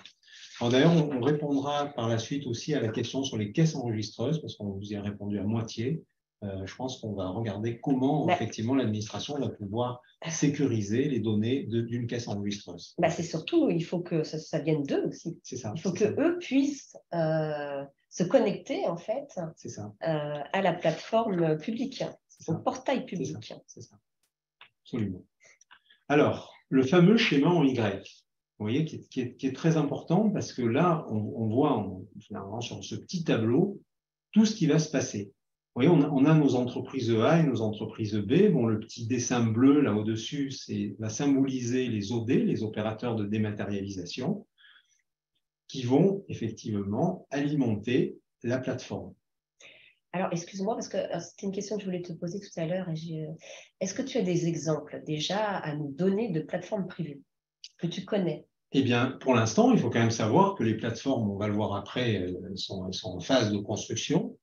D'ailleurs, on répondra par la suite aussi à la question sur les caisses enregistreuses, parce qu'on vous y a répondu à moitié. Je pense qu'on va regarder comment effectivement l'administration va pouvoir sécuriser les données d'une caisse enregistreuse. C'est surtout, il faut que ça vienne d'eux aussi. C'est ça. Il faut qu'eux puissent se connecter en fait à la plateforme publique, au portail public. C'est ça. Absolument. Alors, le fameux schéma en Y. Vous voyez, qui est très important parce que là, on voit finalement sur ce petit tableau tout ce qui va se passer. Vous voyez, on a nos entreprises A et nos entreprises B. Bon, le petit dessin bleu là au-dessus, va symboliser les OD, les opérateurs de dématérialisation, qui vont effectivement alimenter la plateforme. Alors, excuse-moi, parce que c'était une question que je voulais te poser tout à l'heure. Est-ce que tu as des exemples déjà à nous donner de plateformes privées que tu connais? Eh bien, pour l'instant, il faut quand même savoir que les plateformes, on va le voir après, elles sont en phase de construction,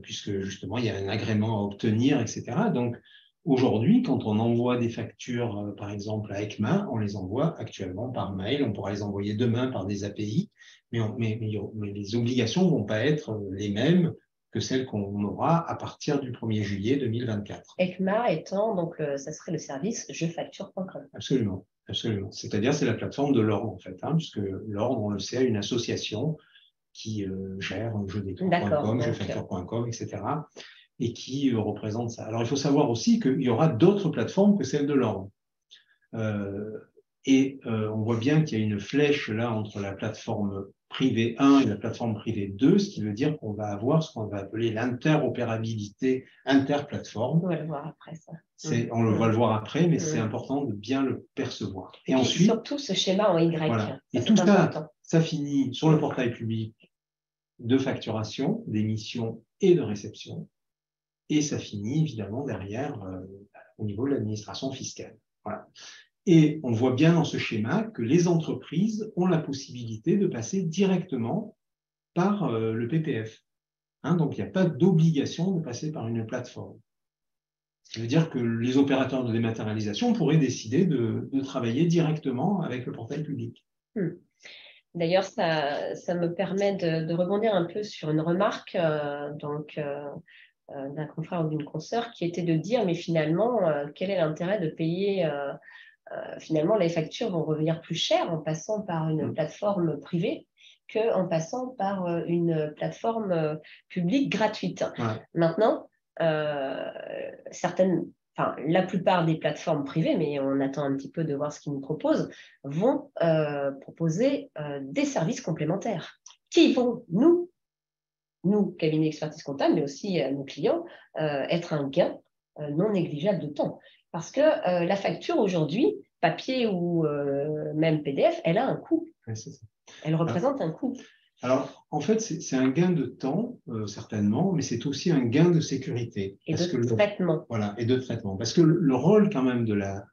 puisque justement, il y a un agrément à obtenir, etc. Donc, aujourd'hui, quand on envoie des factures, par exemple à ECMA, on les envoie actuellement par mail. On pourra les envoyer demain par des API, mais les obligations ne vont pas être les mêmes que celles qu'on aura à partir du 1er juillet 2024. ECMA étant, donc, ça serait le service jefacture.com. Absolument. Absolument. C'est-à-dire, c'est la plateforme de l'ordre, en fait, puisque l'ordre, on le sait, est une association qui gère jeudétour.com, jefacture.com, etc., et qui représente ça. Alors, il faut savoir aussi qu'il y aura d'autres plateformes que celle de l'ordre. On voit bien qu'il y a une flèche là entre la plateforme privée 1 et la plateforme privée 2, ce qui veut dire qu'on va avoir ce qu'on va appeler l'interopérabilité interplateforme. On va le voir après, ça. On va le voir après, mais c'est important de bien le percevoir. Et ensuite, surtout ce schéma en Y. Voilà. Et tout ça finit sur le portail public de facturation, d'émission et de réception. Et ça finit évidemment derrière au niveau de l'administration fiscale. Voilà. Et on voit bien dans ce schéma que les entreprises ont la possibilité de passer directement par le PPF. Donc, il n'y a pas d'obligation de passer par une plateforme. Ça veut dire que les opérateurs de dématérialisation pourraient décider de travailler directement avec le portail public. D'ailleurs, ça me permet de rebondir un peu sur une remarque d'un confrère ou d'une consoeur qui était de dire, mais finalement, quel est l'intérêt de payer finalement, les factures vont revenir plus chères en passant par une plateforme privée qu'en passant par une plateforme publique gratuite. Ouais. Maintenant, la plupart des plateformes privées, mais on attend un petit peu de voir ce qu'ils nous proposent, vont proposer des services complémentaires qui vont, nous, cabinet d'expertise comptable, mais aussi nos clients, être un gain non négligeable de temps. Parce que la facture aujourd'hui, papier ou même PDF, elle a un coût. Ouais, c'est ça. Elle représente un coût. Alors, en fait, c'est un gain de temps, certainement, mais c'est aussi un gain de sécurité. Et de traitement. Voilà, et de traitement. Parce que le rôle, quand même, de la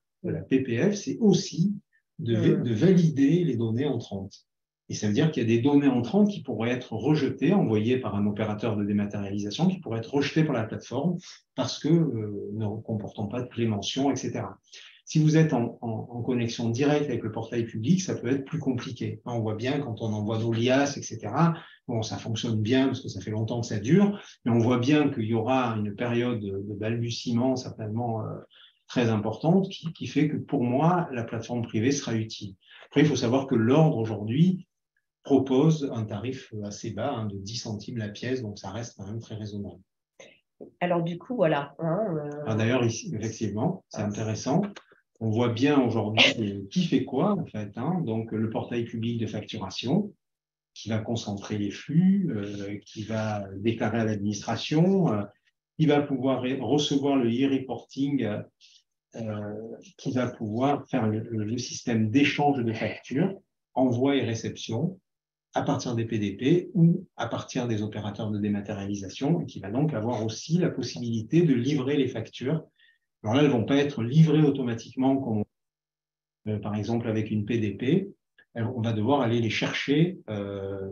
PPF, c'est aussi de valider les données entrantes. Et ça veut dire qu'il y a des données entrantes qui pourraient être rejetées, envoyées par un opérateur de dématérialisation, qui pourraient être rejetées par la plateforme parce que ne comportant pas de prémention, etc. Si vous êtes en connexion directe avec le portail public, ça peut être plus compliqué. On voit bien quand on envoie nos liasses, etc. Bon, ça fonctionne bien parce que ça fait longtemps que ça dure, mais on voit bien qu'il y aura une période de balbutiement certainement très importante qui fait que pour moi, la plateforme privée sera utile. Après, il faut savoir que l'ordre aujourd'hui propose un tarif assez bas, de 10 centimes la pièce, donc ça reste quand même très raisonnable. Alors du coup, voilà. D'ailleurs, ici, effectivement, c'est intéressant. On voit bien aujourd'hui qui fait quoi, en fait. Donc, le portail public de facturation, qui va concentrer les flux, qui va déclarer à l'administration, qui va pouvoir recevoir le e-reporting, qui va pouvoir faire le système d'échange de factures, envoi et réception, à partir des PDP ou à partir des opérateurs de dématérialisation, et qui va donc avoir aussi la possibilité de livrer les factures. Alors là, elles ne vont pas être livrées automatiquement, comme par exemple avec une PDP. On va devoir aller les chercher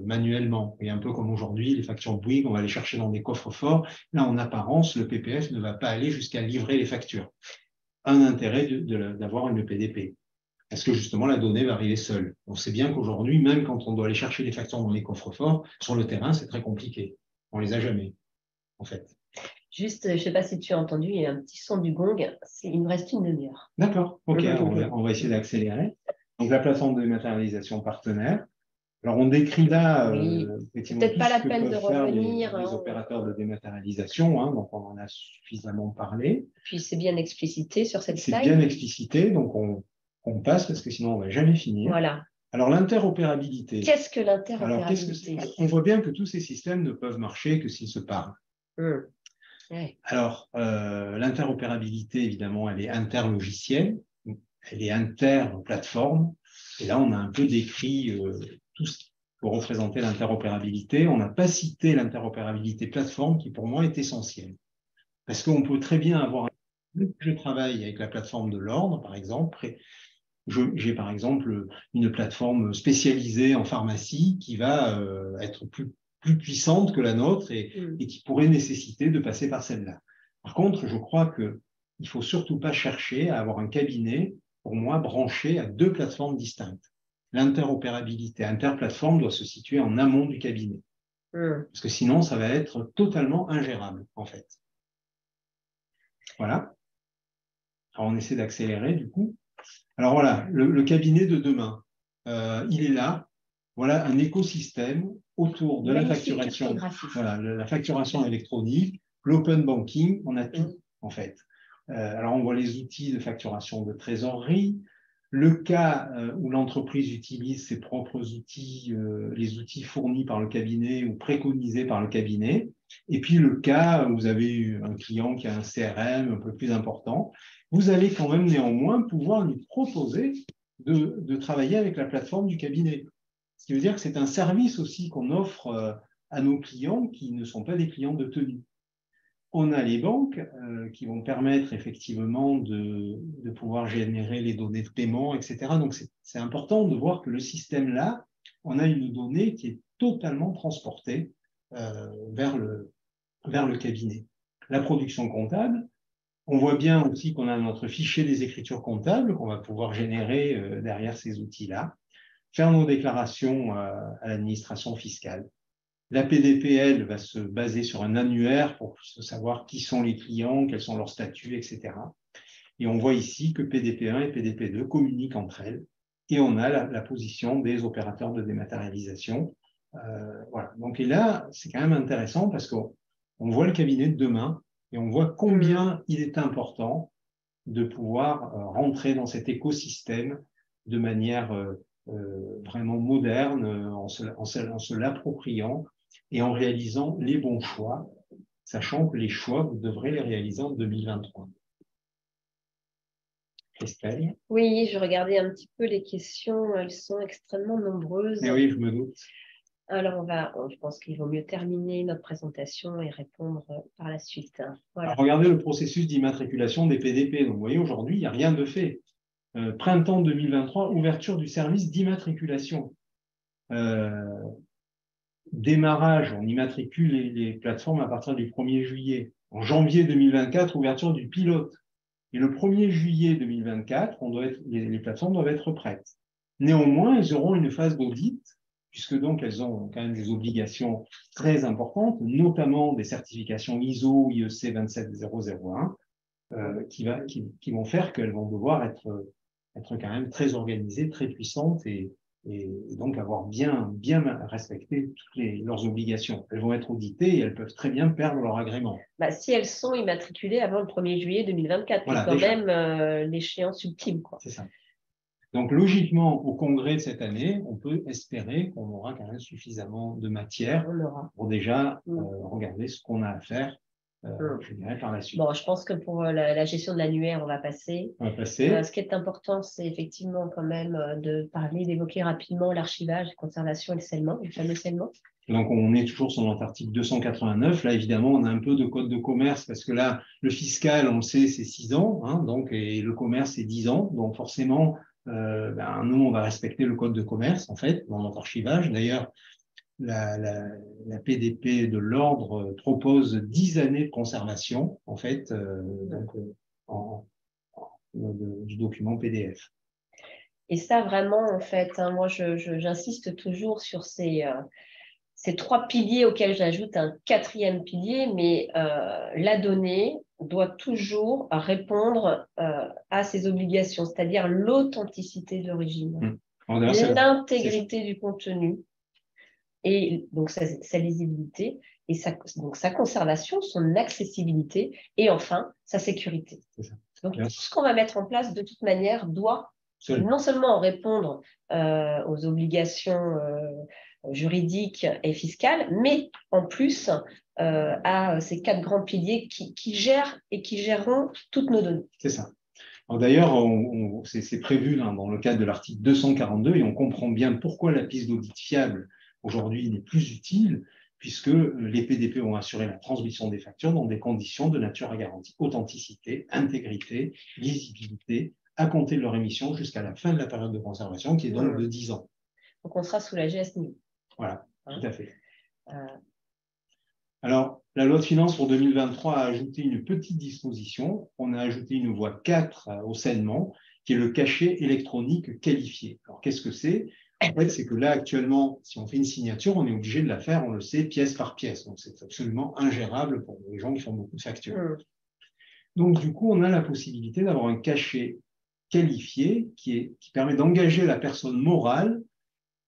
manuellement. Et un peu comme aujourd'hui, les factures Bouygues, on va les chercher dans des coffres forts. Là, en apparence, le PPF ne va pas aller jusqu'à livrer les factures. Un intérêt d'avoir une PDP. Parce que justement, la donnée va arriver seule. On sait bien qu'aujourd'hui, même quand on doit aller chercher les factures dans les coffres forts, sur le terrain, c'est très compliqué. On les a jamais, en fait. Juste, je ne sais pas si tu as entendu, il y a un petit son du gong. Il me reste une demi-heure. D'accord, ok, on va essayer d'accélérer. Donc, la plateforme de dématérialisation partenaire. Alors, on décrit là peut-être pas la peine de revenir. Les opérateurs de dématérialisation, donc on en a suffisamment parlé. Puis c'est bien explicité sur cette slide. C'est bien explicité, donc on passe parce que sinon on ne va jamais finir. Voilà. Alors, l'interopérabilité. Qu'est-ce que l'interopérabilité? On voit bien que tous ces systèmes ne peuvent marcher que s'ils se parlent. Ouais. Alors, l'interopérabilité, évidemment, elle est interlogicielle, elle est interplateforme. Et là, on a un peu décrit tout ce qui peut représenter l'interopérabilité. On n'a pas cité l'interopérabilité plateforme, qui pour moi est essentielle. Parce qu'on peut très bien avoir... Je travaille avec la plateforme de l'ordre, par exemple. J'ai par exemple une plateforme spécialisée en pharmacie qui va être plus puissante que la nôtre et qui pourrait nécessiter de passer par celle-là. Par contre, je crois qu'il ne faut surtout pas chercher à avoir un cabinet, pour moi, branché à deux plateformes distinctes. L'interopérabilité interplateforme doit se situer en amont du cabinet. Parce que sinon, ça va être totalement ingérable, en fait. Voilà. Alors, on essaie d'accélérer, du coup. Alors voilà, le cabinet de demain, il est là. Voilà un écosystème autour de la facturation, la facturation électronique, l'open banking, on a tout en fait. Alors on voit les outils de facturation de trésorerie, le cas où l'entreprise utilise ses propres outils, les outils fournis par le cabinet ou préconisés par le cabinet, et puis le cas où vous avez un client qui a un CRM un peu plus important. Vous allez quand même néanmoins pouvoir lui proposer de travailler avec la plateforme du cabinet. Ce qui veut dire que c'est un service aussi qu'on offre à nos clients qui ne sont pas des clients de tenue. On a les banques qui vont permettre effectivement de pouvoir générer les données de paiement, etc. Donc c'est important de voir que le système là, on a une donnée qui est totalement transportée vers le cabinet. La production comptable, on voit bien aussi qu'on a notre fichier des écritures comptables qu'on va pouvoir générer derrière ces outils-là, faire nos déclarations à l'administration fiscale. La PDPL va se baser sur un annuaire pour savoir qui sont les clients, quels sont leurs statuts, etc. Et on voit ici que PDP1 et PDP2 communiquent entre elles. Et on a la position des opérateurs de dématérialisation. Voilà. Donc, et là, c'est quand même intéressant parce qu'on voit le cabinet de demain et on voit combien il est important de pouvoir rentrer dans cet écosystème de manière vraiment moderne, en se l'appropriant et en réalisant les bons choix, sachant que les choix, vous devrez les réaliser en 2023. Christelle. Oui, je regardais un petit peu les questions, elles sont extrêmement nombreuses. Et oui, je me doute. Alors, je pense qu'il vaut mieux terminer notre présentation et répondre par la suite. Voilà. Alors, regardez le processus d'immatriculation des PDP. Donc, vous voyez, aujourd'hui, il n'y a rien de fait. Printemps 2023, ouverture du service d'immatriculation. Démarrage, on immatricule les plateformes à partir du 1er juillet. En janvier 2024, ouverture du pilote. Et le 1er juillet 2024, les plateformes doivent être prêtes. Néanmoins, elles auront une phase d'audit, puisque donc elles ont quand même des obligations très importantes, notamment des certifications ISO, IEC 27001, qui vont faire qu'elles vont devoir être quand même très organisées, très puissantes et donc avoir bien respecté toutes leurs obligations. Elles vont être auditées et elles peuvent très bien perdre leur agrément. Si elles sont immatriculées avant le 1er juillet 2024, voilà, c'est quand déjà même l'échéance ultime. C'est ça. Donc, logiquement, au congrès de cette année, on peut espérer qu'on aura quand même suffisamment de matière pour déjà regarder ce qu'on a à faire, je dirais, par la suite. Bon, je pense que pour la gestion de l'annuaire, on va passer. Ce qui est important, c'est effectivement quand même d'évoquer rapidement l'archivage, la conservation et le scellement, le fameux scellement. Donc, on est toujours sur notre article 289. Là, évidemment, on a un peu de code de commerce parce que là, le fiscal, on le sait, c'est 6 ans, hein, donc, et le commerce, c'est 10 ans. Donc, forcément, nous, on va respecter le code de commerce, en fait, dans notre archivage. D'ailleurs, la PDP de l'ordre propose 10 années de conservation, en fait, du document PDF. Et ça, vraiment, en fait, hein, moi, j'insiste toujours sur ces 3 piliers auxquels j'ajoute un 4e pilier, mais la donnée doit toujours répondre à ses obligations, c'est-à-dire l'authenticité d'origine, l'intégrité du contenu, et donc sa lisibilité, et donc sa conservation, son accessibilité, et enfin sa sécurité. Donc tout ce qu'on va mettre en place, de toute manière, doit non seulement répondre aux obligations juridiques et fiscales, mais en plus à ces 4 grands piliers qui gèrent et qui géreront toutes nos données. C'est ça. D'ailleurs, c'est prévu dans le cadre de l'article 242 et on comprend bien pourquoi la piste d'audit fiable aujourd'hui n'est plus utile, puisque les PDP ont assuré la transmission des factures dans des conditions de nature à garantir authenticité, intégrité, lisibilité, à compter de leur émission jusqu'à la fin de la période de conservation, qui est donc de 10 ans. Donc, on sera soulagé à ce niveau. Voilà, tout à fait. Alors, la loi de finances pour 2023 a ajouté une petite disposition. On a ajouté une voie 4 au scellement, qui est le cachet électronique qualifié. Alors, qu'est-ce que c'est? En fait, c'est que là, actuellement, si on fait une signature, on est obligé de la faire, on le sait, pièce par pièce. Donc, c'est absolument ingérable pour les gens qui font beaucoup de factures. Donc, du coup, on a la possibilité d'avoir un cachet qualifié qui permet d'engager la personne morale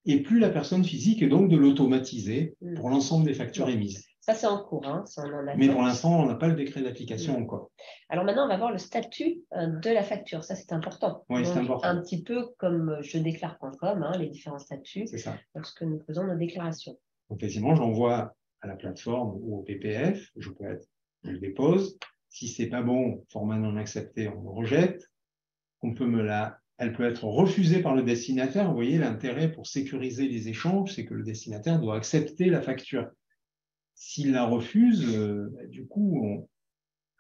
et plus la personne physique, et donc de l'automatiser pour l'ensemble des factures émises. Ça, c'est en cours. Hein, ça, mais pour l'instant, on n'a pas le décret d'application encore. Alors maintenant, on va voir le statut de la facture. Ça, c'est important. Oui, c'est important. Un petit peu comme jedéclare.com, hein, les différents statuts, lorsque nous faisons nos déclarations. Donc, effectivement, je l'envoie à la plateforme ou au PPF. Je le dépose. Si ce n'est pas bon, format non accepté, on le rejette. Elle peut être refusée par le destinataire. Vous voyez, l'intérêt pour sécuriser les échanges, c'est que le destinataire doit accepter la facture. S'il la refuse, du coup,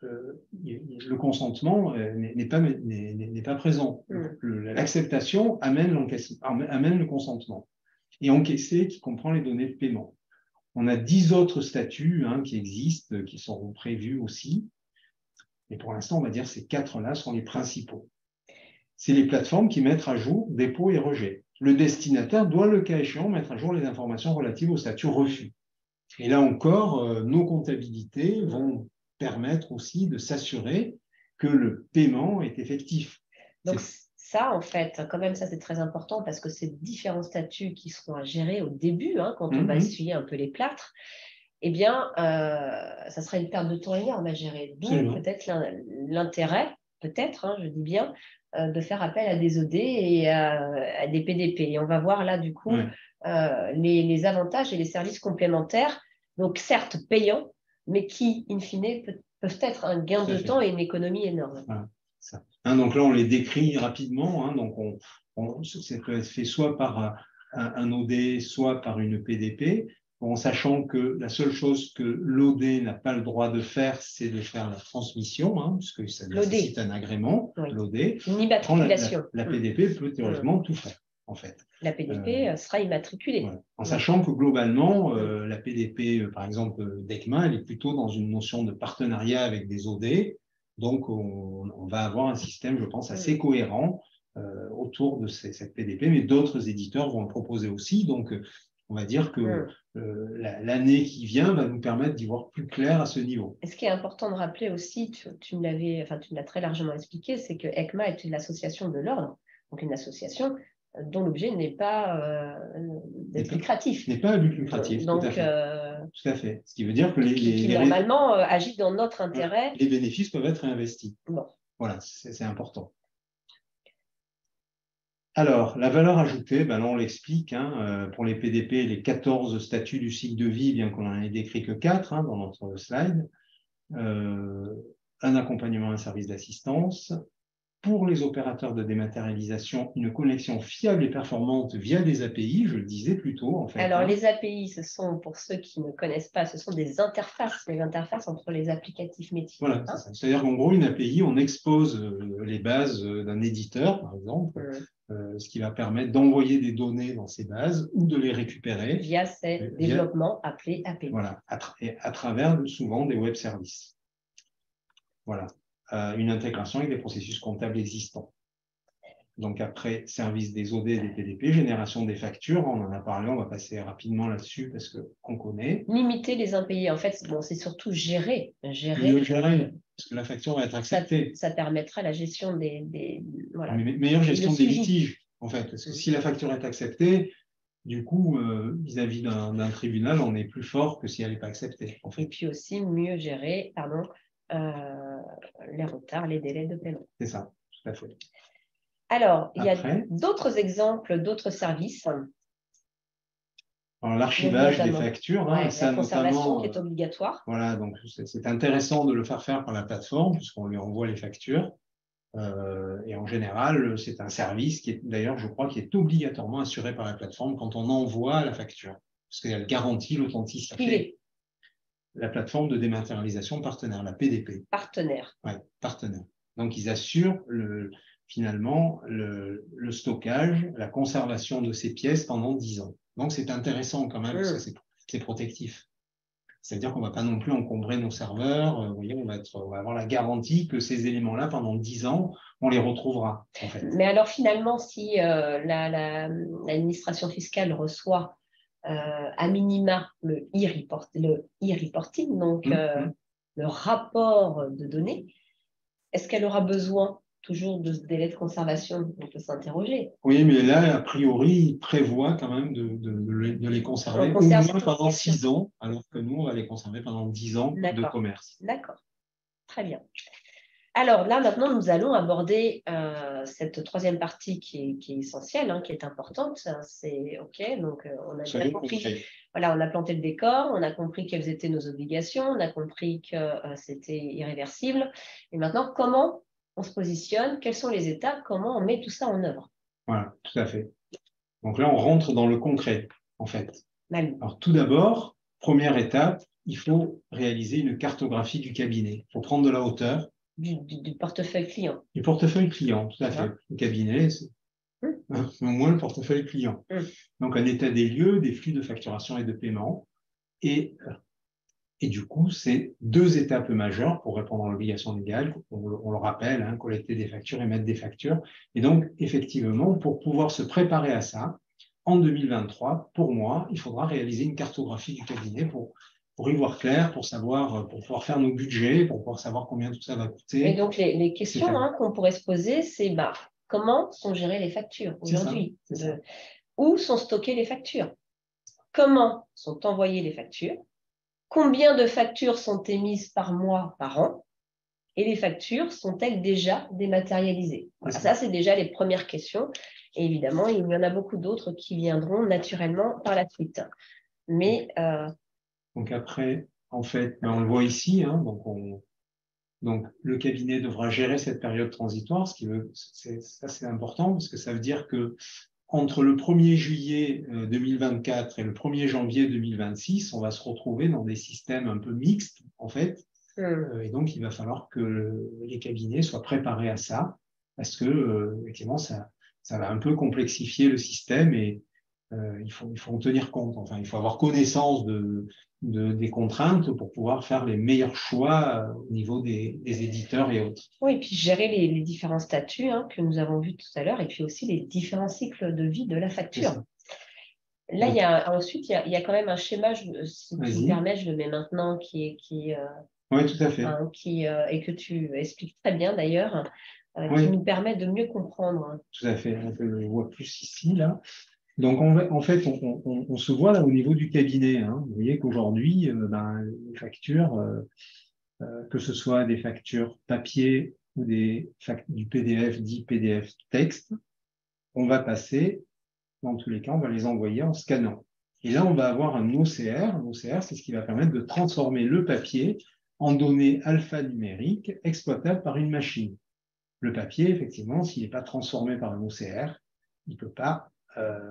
le consentement n'est pas présent. L'acceptation amène le consentement. Et encaisser, qui comprend les données de paiement. On a 10 autres statuts qui existent, qui seront prévus aussi. Et pour l'instant, on va dire que ces 4-là sont les principaux. C'est les plateformes qui mettent à jour dépôt et rejet. Le destinataire doit, le cas échéant, mettre à jour les informations relatives au statut refus. Et là encore, nos comptabilités vont permettre aussi de s'assurer que le paiement est effectif. Donc ça, en fait, quand même, ça c'est très important parce que c'est différents statuts qui seront à gérer au début, quand on va essuyer un peu les plâtres. Eh bien, ça sera une perte de temps énorme à gérer. D'où peut-être l'intérêt, je dis bien, de faire appel à des OD et à des PDP. Et on va voir là, du coup, les avantages et les services complémentaires, donc certes payants, mais qui, in fine, peuvent être un gain de temps et une économie énorme. Voilà. Ça. Hein, donc là, on les décrit rapidement. Hein, donc ça peut être fait soit par un OD, soit par une PDP, en sachant que la seule chose que l'OD n'a pas le droit de faire, c'est de faire la transmission, hein, puisque ça nécessite un agrément, oui. l'OD. Une immatriculation. La PDP peut théoriquement tout faire, en fait. La PDP sera immatriculée. Voilà. En sachant que globalement, la PDP, par exemple, d'ECMA, elle est plutôt dans une notion de partenariat avec des OD. Donc, on va avoir un système, je pense, assez cohérent autour de cette PDP, mais d'autres éditeurs vont le proposer aussi. Donc, on va dire que l'année qui vient va nous permettre d'y voir plus clair à ce niveau. Et ce qui est important de rappeler aussi, tu me l'as très largement expliqué, c'est que ECMA est une association de l'ordre, donc une association dont l'objet n'est pas d'être lucratif. N'est pas à but lucratif, donc, tout à fait. Tout à fait. Ce qui veut dire que qui normalement agit dans notre intérêt. Les bénéfices peuvent être réinvestis. Bon. Voilà, c'est important. Alors, la valeur ajoutée, ben là, on l'explique, hein, pour les PDP, les 14 statuts du cycle de vie, bien qu'on n'en ait décrit que 4 hein, dans notre slide. Un accompagnement, un service d'assistance. Pour les opérateurs de dématérialisation, une connexion fiable et performante via des API, je le disais plus tôt, en fait. Alors, les API, ce sont, pour ceux qui ne connaissent pas, ce sont des interfaces entre les applicatifs métiers. Voilà, hein. C'est-à-dire qu'en gros, une API, on expose les bases d'un éditeur, par exemple, ce qui va permettre d'envoyer des données dans ces bases ou de les récupérer. Via ces développements appelés API. Voilà, à travers souvent des web services. Voilà. Une intégration avec des processus comptables existants. Donc après, service des OD et des PDP, génération des factures, on en a parlé, on va passer rapidement là-dessus parce qu'on connaît. Limiter les impayés, en fait, bon, c'est surtout gérer. Mieux gérer, parce que la facture va être acceptée. Ça permettra la gestion voilà. Meilleure gestion des litiges, en fait, parce que si la facture est acceptée, du coup, vis-à-vis d'un tribunal, on est plus fort que si elle n'est pas acceptée. En fait. Et puis aussi mieux gérer, les retards, les délais de paiement. C'est ça, tout à fait. Alors, il y a d'autres exemples, d'autres services. L'archivage des factures, hein, ça la conservation notamment, qui est obligatoire. Voilà, donc c'est intéressant de le faire par la plateforme puisqu'on lui envoie les factures. Et en général, c'est un service qui est d'ailleurs, je crois, qui est obligatoirement assuré par la plateforme quand on envoie la facture, parce qu'elle garantit l'authenticité. La plateforme de dématérialisation partenaire, la PDP. Partenaire. Oui, partenaire. Donc, ils assurent finalement le stockage, la conservation de ces pièces pendant 10 ans. Donc, c'est intéressant quand même, parce que c'est protectif. C'est-à-dire qu'on ne va pas non plus encombrer nos serveurs. Vous voyez, on va avoir la garantie que ces éléments-là, pendant 10 ans, on les retrouvera. En fait. Mais alors, finalement, si l'administration fiscale reçoit à minima le e-reporting, donc le rapport de données, est-ce qu'elle aura besoin toujours de ce délai de conservation? On peut s'interroger. Oui, mais là, a priori, il prévoit quand même de les conserver au moins pendant 6 ans, alors que nous, on va les conserver pendant 10 ans de commerce. D'accord, très bien. Alors là, maintenant, nous allons aborder cette troisième partie qui est essentielle, hein, qui est importante. C'est OK, donc on a bien compris. Voilà, on a planté le décor, on a compris quelles étaient nos obligations, on a compris que c'était irréversible. Et maintenant, comment on se positionne, quelles sont les étapes, comment on met tout ça en œuvre? Voilà, tout à fait. Donc là, on rentre dans le concret, en fait. Mal. Alors tout d'abord, première étape, il faut réaliser une cartographie du cabinet. Il faut prendre de la hauteur. Du portefeuille client. Du portefeuille client, tout à fait. Le cabinet, c'est au moins le portefeuille client. Donc un état des lieux, des flux de facturation et de paiement. Et du coup, c'est 2 étapes majeures pour répondre à l'obligation légale. On le rappelle, hein, collecter des factures, émettre des factures. Et donc, effectivement, pour pouvoir se préparer à ça, en 2023, pour moi, il faudra réaliser une cartographie du cabinet pour y voir clair, pour pouvoir faire nos budgets, pour pouvoir savoir combien tout ça va coûter. Et donc, les questions qu'on pourrait se poser, c'est comment sont gérées les factures aujourd'hui? Où sont stockées les factures? Comment sont envoyées les factures? Combien de factures sont émises par mois, par an? Et les factures sont-elles déjà dématérialisées? Voilà, ça, c'est déjà les premières questions. Et évidemment, il y en a beaucoup d'autres qui viendront naturellement par la suite. Mais donc après, en fait, on le voit ici, hein, donc Donc, le cabinet devra gérer cette période transitoire, ça c'est important parce que ça veut dire que entre le 1er juillet 2024 et le 1er janvier 2026, on va se retrouver dans des systèmes un peu mixtes, en fait. Et donc, il va falloir que les cabinets soient préparés à ça, parce que, effectivement, ça va un peu complexifier le système et il faut en tenir compte. Enfin, il faut avoir connaissance des contraintes pour pouvoir faire les meilleurs choix au niveau des éditeurs et autres. Oui, et puis gérer les différents statuts que nous avons vus tout à l'heure, et puis aussi les différents cycles de vie de la facture. Là, donc, ensuite, il y a quand même un schéma, si tu me permets, je le mets maintenant, oui, tout à fait. Et que tu expliques très bien d'ailleurs, qui nous permet de mieux comprendre. Tout à fait, on le voit plus ici, là. Donc, en fait, on se voit là au niveau du cabinet. Hein. Vous voyez qu'aujourd'hui, les factures, que ce soit des factures papier ou du PDF dit PDF texte, on va passer, dans tous les cas, on va les envoyer en scannant. Et là, on va avoir un OCR. Un OCR, c'est ce qui va permettre de transformer le papier en données alphanumériques exploitables par une machine. Le papier, effectivement, s'il n'est pas transformé par un OCR, il ne peut pas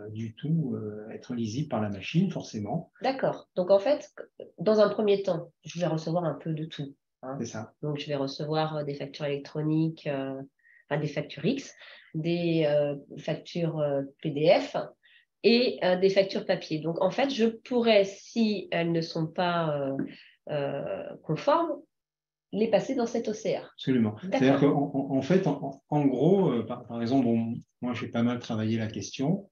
du tout être lisible par la machine, forcément. D'accord. Donc, en fait, dans un premier temps, je vais recevoir un peu de tout. C'est ça. Donc, je vais recevoir des factures électroniques, des factures X, des factures PDF et des factures papier. Donc, en fait, je pourrais, si elles ne sont pas conformes, les passer dans cet OCR. Absolument. C'est-à-dire qu'en fait, en gros, par exemple, moi, j'ai pas mal travaillé la question.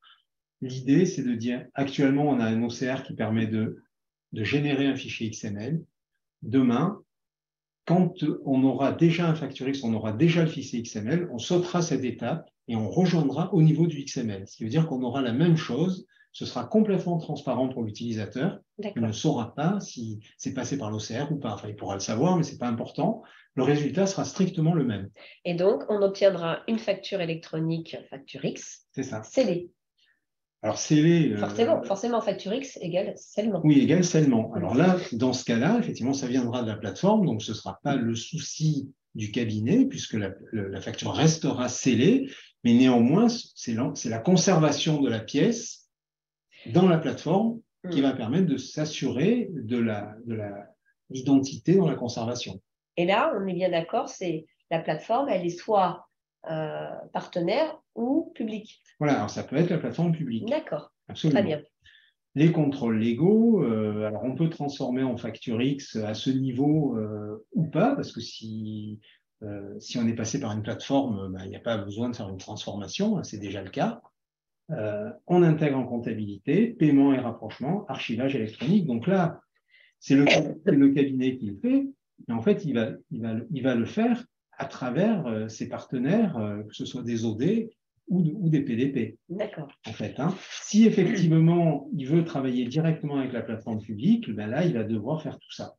L'idée, c'est de dire, actuellement, on a un OCR qui permet de générer un fichier XML. Demain, quand on aura déjà un facture X, on aura déjà le fichier XML, on sautera cette étape et on rejoindra au niveau du XML. Ce qui veut dire qu'on aura la même chose, ce sera complètement transparent pour l'utilisateur. Il ne saura pas si c'est passé par l'OCR ou pas. Enfin, il pourra le savoir, mais ce n'est pas important. Le résultat sera strictement le même. Et donc, on obtiendra une facture électronique, facture X, scellée. Alors, scellé. Forcément, facture X égale scellement. Oui, égale scellement. Alors là, dans ce cas-là, effectivement, ça viendra de la plateforme, donc ce ne sera pas le souci du cabinet, puisque la facture restera scellée, mais néanmoins, c'est la conservation de la pièce dans la plateforme qui va permettre de s'assurer de l'identité dans la conservation. Et là, on est bien d'accord, c'est la plateforme, elle est soit partenaire ou publique. Voilà, alors ça peut être la plateforme publique. D'accord, absolument. Très bien. Les contrôles légaux, alors on peut transformer en facture X à ce niveau ou pas, parce que si on est passé par une plateforme, il n'y a pas besoin de faire une transformation, c'est déjà le cas. On intègre en comptabilité, paiement et rapprochement, archivage électronique. Donc là, c'est le cabinet qui le fait, mais en fait, il va le faire à travers ses partenaires, que ce soit des OD ou des PDP. D'accord. En fait, si effectivement il veut travailler directement avec la plateforme publique, là, il va devoir faire tout ça.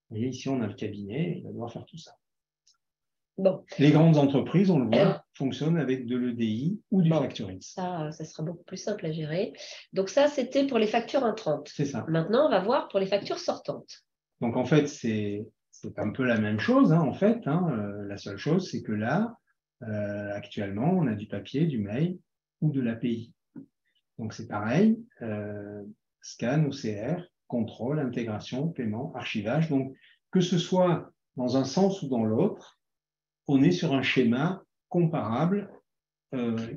Vous voyez, ici, on a le cabinet, il va devoir faire tout ça. Bon. Les grandes entreprises, on le voit, fonctionnent avec de l'EDI ou du factoring. Ça sera beaucoup plus simple à gérer. Donc ça, c'était pour les factures entrantes. C'est ça. Maintenant, on va voir pour les factures sortantes. Donc en fait, c'est un peu la même chose. En fait, la seule chose, c'est que là, actuellement, on a du papier, du mail ou de l'API. Donc c'est pareil, scan, OCR, contrôle, intégration, paiement, archivage. Donc que ce soit dans un sens ou dans l'autre, on est sur un schéma comparable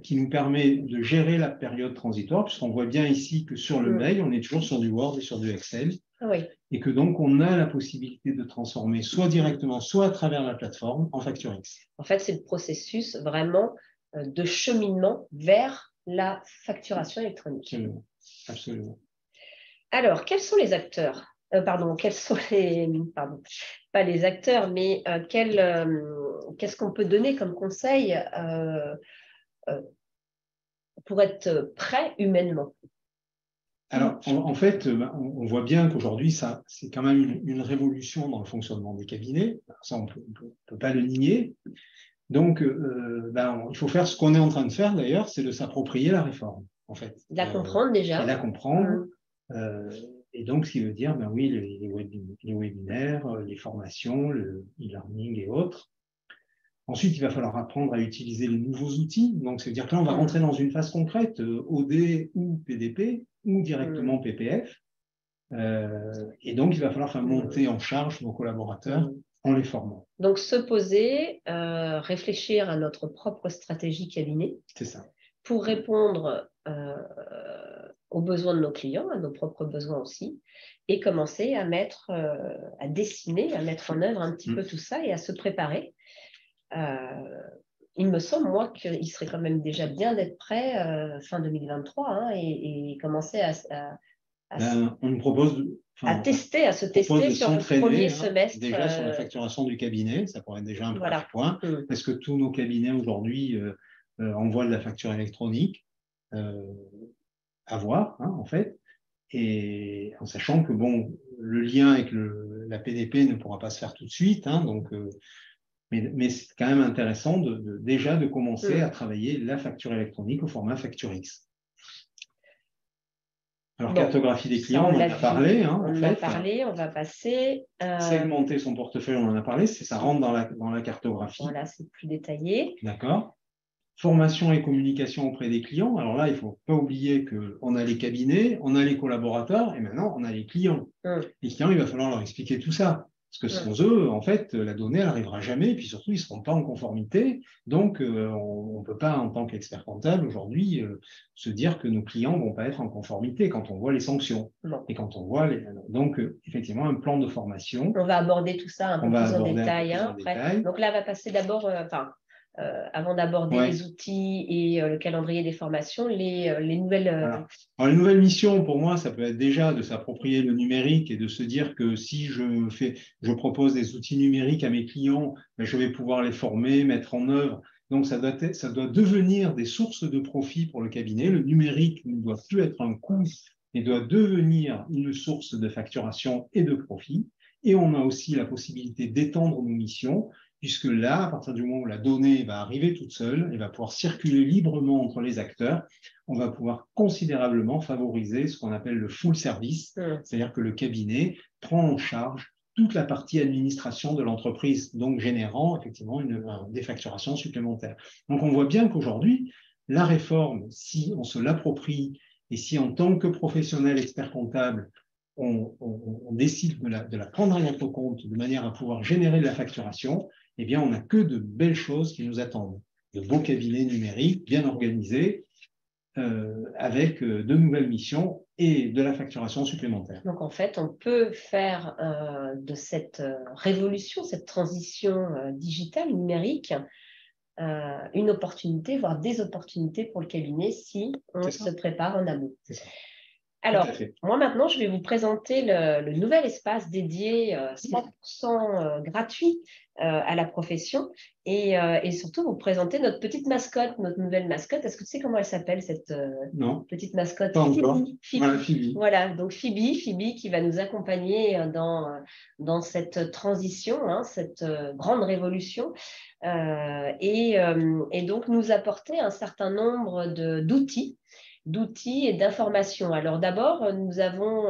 qui nous permet de gérer la période transitoire, puisqu'on voit bien ici que sur le mail, on est toujours sur du Word et sur du Excel. Oui. Et que donc, on a la possibilité de transformer soit directement, soit à travers la plateforme en facture X. En fait, c'est le processus vraiment de cheminement vers la facturation électronique. Absolument. Absolument. Alors, quels sont les acteurs quels sont les... pas les acteurs, mais qu'est-ce qu'on peut donner comme conseil pour être prêt humainement? Alors, en fait, on voit bien qu'aujourd'hui, c'est quand même une révolution dans le fonctionnement des cabinets. Ça, on ne peut pas le nier. Donc, il faut faire ce qu'on est en train de faire, d'ailleurs, c'est de s'approprier la réforme, en fait. De la comprendre déjà. Et de la comprendre. Et donc, ce qui veut dire, ben oui, les webinaires, les formations, le e-learning et autres. Ensuite, il va falloir apprendre à utiliser les nouveaux outils. Donc, ça veut dire que là, on va rentrer dans une phase concrète, OD ou PDP, ou directement PPF. Et donc, il va falloir faire monter en charge nos collaborateurs en les formant. Donc, se poser, réfléchir à notre propre stratégie cabinet. C'est ça. Pour répondre aux besoins de nos clients, à nos propres besoins aussi, et commencer à mettre, à dessiner, à mettre en œuvre un petit peu tout ça et à se préparer. Il me semble, moi, qu'il serait quand même déjà bien d'être prêt fin 2023 hein, et commencer on nous propose à se tester sur le premier semestre. Déjà sur la facturation du cabinet, ça pourrait être déjà un premier point, parce que tous nos cabinets aujourd'hui envoient de la facture électronique à voir, hein, en fait, et en sachant que bon, le lien avec la PDP ne pourra pas se faire tout de suite, hein, donc, mais c'est quand même intéressant déjà de commencer à travailler la facture électronique au format Facture X. Alors, cartographie des clients, on en a parlé. Hein, on en a parlé, on va passer. Segmenter son portefeuille, on en a parlé, ça rentre dans la cartographie. Voilà, c'est plus détaillé. D'accord. Formation et communication auprès des clients. Alors là, il ne faut pas oublier qu'on a les cabinets, on a les collaborateurs et maintenant, on a les clients. Les clients, il va falloir leur expliquer tout ça. Parce que sans eux, en fait, la donnée n'arrivera jamais et puis surtout, ils ne seront pas en conformité. Donc, on ne peut pas, en tant qu'expert comptable, aujourd'hui, se dire que nos clients ne vont pas être en conformité quand on voit les sanctions. Et quand on voit Donc, effectivement, un plan de formation. On va aborder tout ça un peu plus en détail. Donc là, on va passer d'abord... avant d'aborder les outils et le calendrier des formations, les nouvelles... Alors, les nouvelles missions, pour moi, ça peut être déjà de s'approprier le numérique et de se dire que si je propose des outils numériques à mes clients, ben, je vais pouvoir les former, mettre en œuvre. Donc, ça doit devenir des sources de profit pour le cabinet. Le numérique ne doit plus être un coût, mais doit devenir une source de facturation et de profit. Et on a aussi la possibilité d'étendre nos missions, puisque là, à partir du moment où la donnée va arriver toute seule, elle va pouvoir circuler librement entre les acteurs, on va pouvoir considérablement favoriser ce qu'on appelle le full service, c'est-à-dire que le cabinet prend en charge toute la partie administration de l'entreprise, donc générant effectivement des facturations supplémentaires. Donc on voit bien qu'aujourd'hui, la réforme, si on se l'approprie et si en tant que professionnel expert comptable, on décide de la prendre à notre compte de manière à pouvoir générer de la facturation, eh bien, on n'a que de belles choses qui nous attendent. De beaux cabinets numériques bien organisés, avec de nouvelles missions et de la facturation supplémentaire. Donc, en fait, on peut faire de cette révolution, cette transition digitale, numérique, une opportunité, voire des opportunités pour le cabinet si on se prépare en amont. Alors, moi maintenant, je vais vous présenter le nouvel espace dédié 100% gratuit à la profession et surtout vous présenter notre petite mascotte, notre nouvelle mascotte. Est-ce que tu sais comment elle s'appelle, cette petite mascotte? Phoebe. Voilà, donc Phoebe qui va nous accompagner dans cette transition, hein, cette grande révolution et donc nous apporter un certain nombre d'outils et d'informations. Alors d'abord, nous avons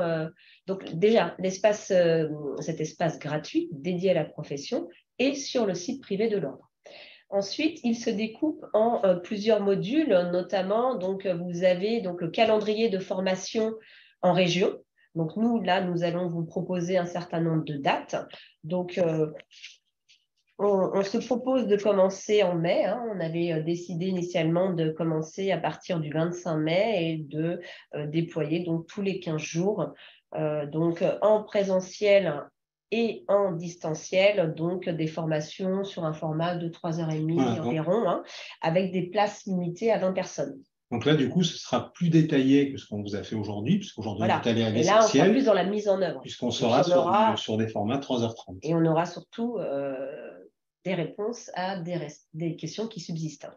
donc déjà cet espace gratuit dédié à la profession et sur le site privé de l'ordre. Ensuite, il se découpe en plusieurs modules, notamment donc vous avez donc le calendrier de formation en région. Donc nous allons vous proposer un certain nombre de dates. Donc on se propose de commencer en mai. Hein. On avait décidé initialement de commencer à partir du 25 mai et de déployer donc tous les 15 jours, donc en présentiel et en distanciel, donc des formations sur un format de 3h30 environ, hein, avec des places limitées à 20 personnes. Donc là, du coup, ce sera plus détaillé que ce qu'on vous a fait aujourd'hui, puisqu'aujourd'hui, on est allé à l'essentiel. Et là, on sera plus dans la mise en œuvre. Puisqu'on sera sur des formats 3h30. Et on aura surtout des réponses à des questions qui subsistent.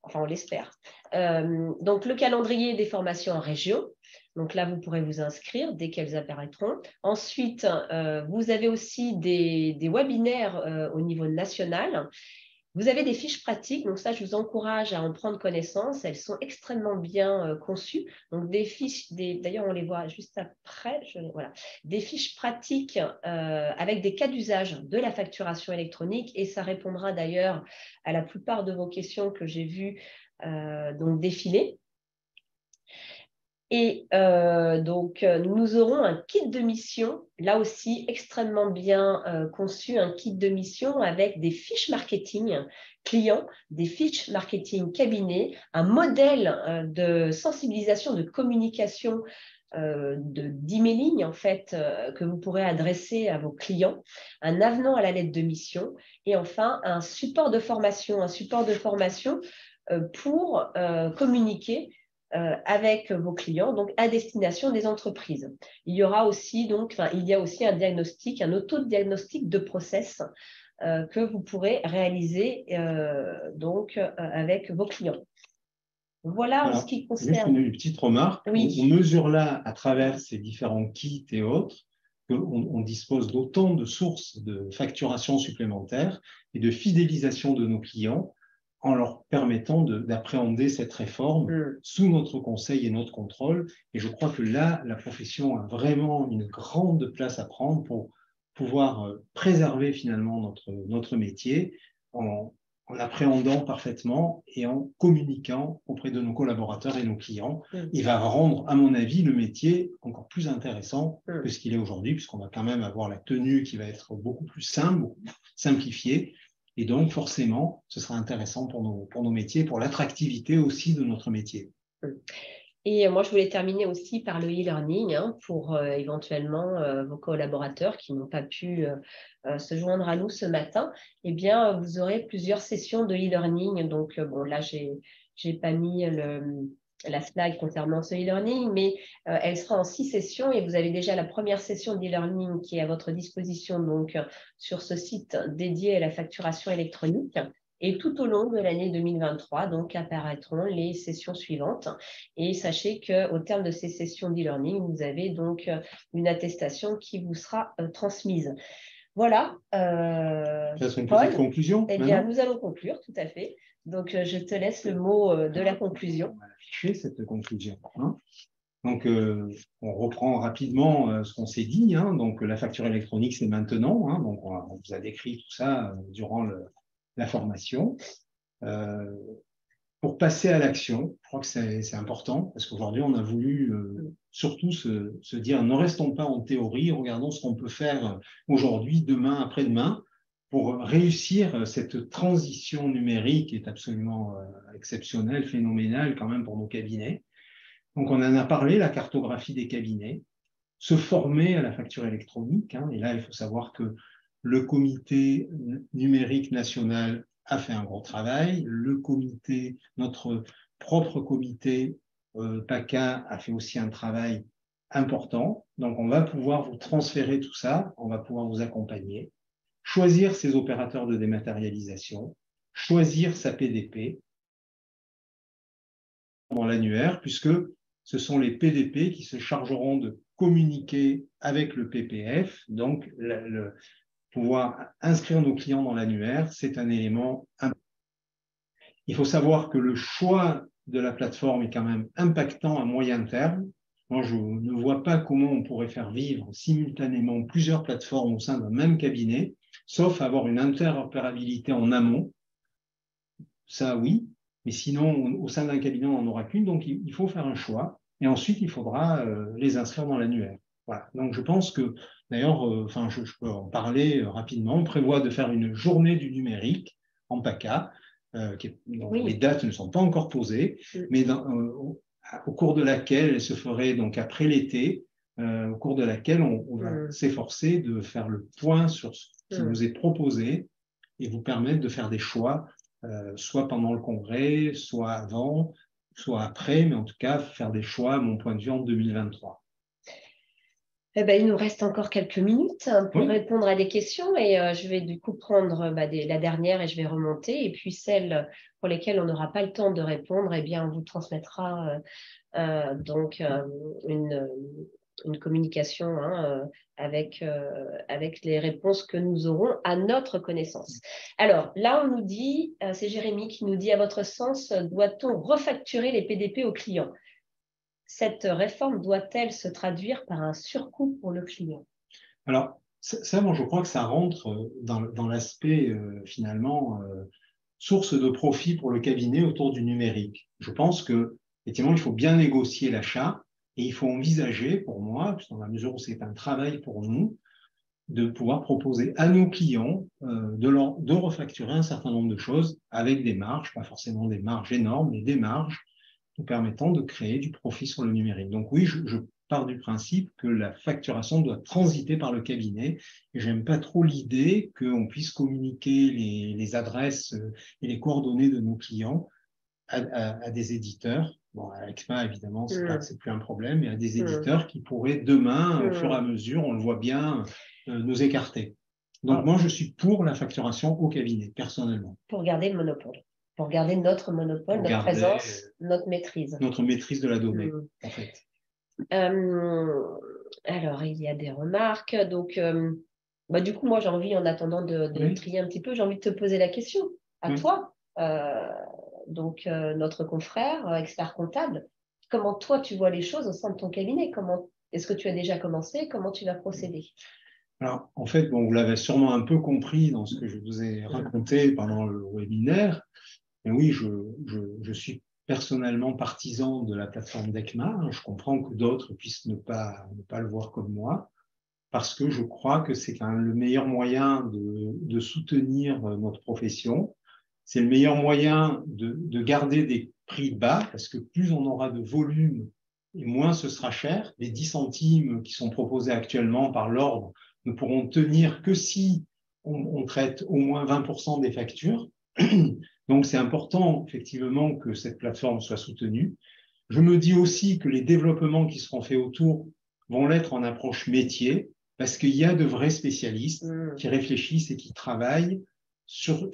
Enfin, on l'espère. Donc, le calendrier des formations en région. Donc là, vous pourrez vous inscrire dès qu'elles apparaîtront. Ensuite, vous avez aussi des webinaires au niveau national. Vous avez des fiches pratiques, donc ça, je vous encourage à en prendre connaissance. Elles sont extrêmement bien conçues. Donc, des fiches, d'ailleurs, on les voit juste après. Voilà, des fiches pratiques avec des cas d'usage de la facturation électronique. Et ça répondra d'ailleurs à la plupart de vos questions que j'ai vues donc défiler. Et donc, nous aurons un kit de mission, là aussi extrêmement bien conçu, un kit de mission avec des fiches marketing clients, des fiches marketing cabinet, un modèle de sensibilisation, de communication, d'emailing en fait, que vous pourrez adresser à vos clients, un avenant à la lettre de mission et enfin un support de formation pour communiquer avec vos clients, donc à destination des entreprises. Il y a aussi un diagnostic, un autodiagnostic de process que vous pourrez réaliser avec vos clients. Voilà en ce qui concerne. Juste une petite remarque. Oui. On mesure là, à travers ces différents kits et autres, qu'on dispose d'autant de sources de facturation supplémentaires et de fidélisation de nos clients en leur permettant d'appréhender cette réforme sous notre conseil et notre contrôle. Et je crois que là, la profession a vraiment une grande place à prendre pour pouvoir préserver finalement notre métier en appréhendant parfaitement et en communiquant auprès de nos collaborateurs et nos clients. Il va rendre, à mon avis, le métier encore plus intéressant que ce qu'il est aujourd'hui, puisqu'on va quand même avoir la tenue qui va être beaucoup plus simple, beaucoup plus simplifiée. Et donc, forcément, ce sera intéressant pour nos métiers, pour l'attractivité aussi de notre métier. Et moi, je voulais terminer aussi par le e-learning pour éventuellement vos collaborateurs qui n'ont pas pu se joindre à nous ce matin. Eh bien, vous aurez plusieurs sessions de e-learning. Donc, bon, là, j'ai pas mis la slide concernant ce e-learning, mais elle sera en 6 sessions et vous avez déjà la première session d'e-learning qui est à votre disposition donc sur ce site dédié à la facturation électronique. Et tout au long de l'année 2023, donc, apparaîtront les sessions suivantes. Et sachez qu'au terme de ces sessions d'e-learning, vous avez donc une attestation qui vous sera transmise. Voilà. C'est une petite conclusion. Eh bien, nous allons conclure, tout à fait. Donc, je te laisse le mot de la conclusion. On va afficher cette conclusion. Donc, on reprend rapidement ce qu'on s'est dit. Donc, la facture électronique, c'est maintenant. Donc, on vous a décrit tout ça durant la formation. Pour passer à l'action, je crois que c'est important, parce qu'aujourd'hui, on a voulu surtout se dire, ne restons pas en théorie, regardons ce qu'on peut faire aujourd'hui, demain, après-demain, pour réussir cette transition numérique qui est absolument exceptionnelle, phénoménale quand même pour nos cabinets. Donc, on en a parlé, la cartographie des cabinets, se former à la facture électronique. Et là, il faut savoir que le comité numérique national a fait un gros travail. Notre propre comité PACA a fait aussi un travail important. Donc, on va pouvoir vous transférer tout ça, on va pouvoir vous accompagner, choisir ses opérateurs de dématérialisation, choisir sa PDP dans l'annuaire, puisque ce sont les PDP qui se chargeront de communiquer avec le PPF. Donc, pouvoir inscrire nos clients dans l'annuaire, c'est un élément important. Il faut savoir que le choix de la plateforme est quand même impactant à moyen terme. Moi, je ne vois pas comment on pourrait faire vivre simultanément plusieurs plateformes au sein d'un même cabinet, sauf avoir une interopérabilité en amont. Ça, oui, mais sinon, au sein d'un cabinet, on n'en aura qu'une, donc il faut faire un choix. Et ensuite, il faudra les inscrire dans l'annuaire. Voilà. Donc, je pense que, d'ailleurs, je peux en parler rapidement. On prévoit de faire une journée du numérique en PACA. Les dates ne sont pas encore posées, mais au cours de laquelle elle se ferait donc après l'été, au cours de laquelle on va s'efforcer de faire le point sur ce qui nous est proposé et vous permettre de faire des choix, soit pendant le congrès, soit avant, soit après, mais en tout cas faire des choix, à mon point de vue, en 2023. Il nous reste encore quelques minutes pour répondre à des questions et je vais du coup prendre la dernière et je vais remonter. Et puis celles pour lesquelles on n'aura pas le temps de répondre, eh bien, on vous transmettra une communication avec les réponses que nous aurons à notre connaissance. Alors là, on nous dit, c'est Jérémy qui nous dit, à votre sens, doit-on refacturer les PDP aux clients? Cette réforme doit-elle se traduire par un surcoût pour le client? Alors, ça, moi, je crois que ça rentre dans l'aspect, finalement, source de profit pour le cabinet autour du numérique. Je pense que, effectivement, il faut bien négocier l'achat et il faut envisager, pour moi, dans la mesure où c'est un travail pour nous, de pouvoir proposer à nos clients de refacturer un certain nombre de choses avec des marges, pas forcément des marges énormes, mais des marges nous permettant de créer du profit sur le numérique. Donc oui, je pars du principe que la facturation doit transiter par le cabinet. Et j'aime pas trop l'idée qu'on puisse communiquer les adresses et les coordonnées de nos clients à des éditeurs. Bon, à ECMA, évidemment, c'est plus un problème, mais à des éditeurs qui pourraient demain, au fur et à mesure, on le voit bien, nous écarter. Donc moi, je suis pour la facturation au cabinet, personnellement. Pour garder le monopole. Pour garder notre monopole, notre présence, notre maîtrise. Notre maîtrise de la donnée, en fait. Alors, il y a des remarques. Donc, du coup, moi, j'ai envie, en attendant de trier un petit peu, j'ai envie de te poser la question à toi. Donc, notre confrère, expert comptable, comment toi, tu vois les choses au sein de ton cabinet? Est-ce que tu as déjà commencé? Comment tu vas procéder? Alors, en fait, bon, vous l'avez sûrement un peu compris dans ce que je vous ai raconté pendant le webinaire. Mais oui, je suis personnellement partisan de la plateforme d'ECMA. Je comprends que d'autres puissent ne pas le voir comme moi, parce que je crois que c'est quand même le meilleur moyen de soutenir notre profession. C'est le meilleur moyen de garder des prix bas, parce que plus on aura de volume, et moins ce sera cher. Les 10 centimes qui sont proposés actuellement par l'ordre ne pourront tenir que si on traite au moins 20% des factures. Donc, c'est important, effectivement, que cette plateforme soit soutenue. Je me dis aussi que les développements qui seront faits autour vont l'être en approche métier, parce qu'il y a de vrais spécialistes qui réfléchissent et qui travaillent sur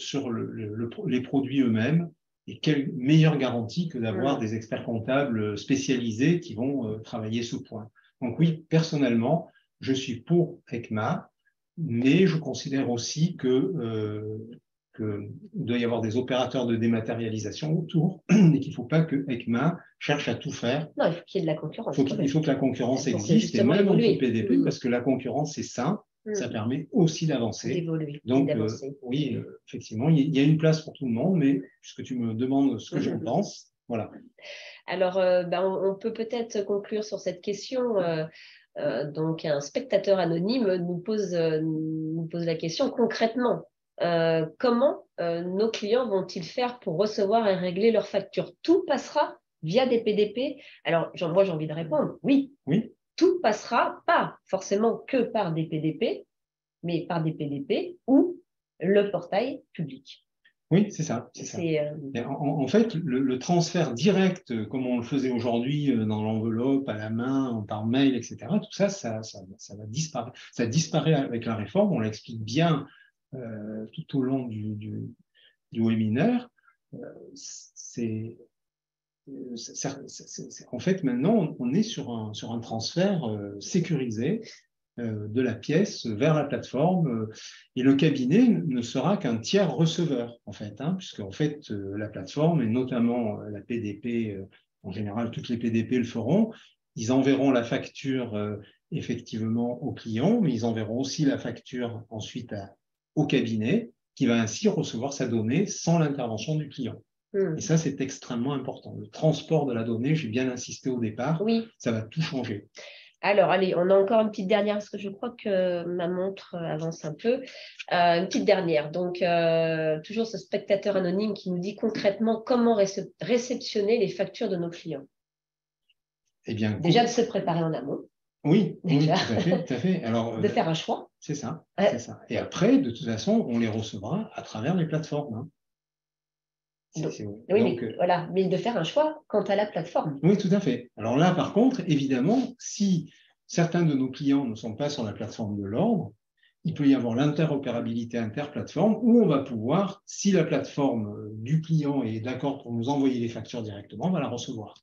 les produits eux-mêmes. Et quelle meilleure garantie que d'avoir des experts comptables spécialisés qui vont travailler ce point. Donc oui, personnellement, je suis pour ECMA, mais je considère aussi qu'il doit y avoir des opérateurs de dématérialisation autour et qu'il ne faut pas que ECMA cherche à tout faire. Non, il faut qu'il y ait de la concurrence. Il faut que la concurrence existe, et même entre PDP, parce que la concurrence, c'est sain, ça permet aussi d'avancer. D'évoluer. Donc, oui, effectivement, il y a une place pour tout le monde, mais puisque tu me demandes ce que j'en pense, voilà. Alors, on peut peut-être conclure sur cette question. Donc, un spectateur anonyme nous pose la question concrètement. Comment nos clients vont-ils faire pour recevoir et régler leurs factures? Tout passera via des PDP? Alors, moi, j'ai envie de répondre, oui. Tout passera pas forcément que par des PDP, mais par des PDP ou le portail public. Oui, c'est ça. En fait, le transfert direct, comme on le faisait aujourd'hui dans l'enveloppe, à la main, par mail, etc., tout ça, ça va disparaître. Ça disparaît avec la réforme, on l'explique bien tout au long du webinaire. En fait, maintenant, on est sur un transfert sécurisé de la pièce vers la plateforme, et le cabinet ne sera qu'un tiers receveur, en fait, puisque en fait, la plateforme, et notamment la PDP, en général, toutes les PDP le feront, ils enverront la facture effectivement au client, mais ils enverront aussi la facture ensuite au cabinet, qui va ainsi recevoir sa donnée sans l'intervention du client. Et ça, c'est extrêmement important. Le transport de la donnée, j'ai bien insisté au départ, ça va tout changer. Alors, allez, on a encore une petite dernière, parce que je crois que ma montre avance un peu. Une petite dernière. Donc, toujours ce spectateur anonyme qui nous dit concrètement comment réceptionner les factures de nos clients. Eh bien, déjà, de se préparer en amont. Oui, tout à fait. Alors, de faire un choix. C'est ça. Et après, de toute façon, on les recevra à travers les plateformes. Mais de faire un choix quant à la plateforme. Oui, tout à fait. Alors là, par contre, évidemment, si certains de nos clients ne sont pas sur la plateforme de l'ordre, il peut y avoir l'interopérabilité interplateforme où on va pouvoir, si la plateforme du client est d'accord pour nous envoyer les factures directement, on va la recevoir.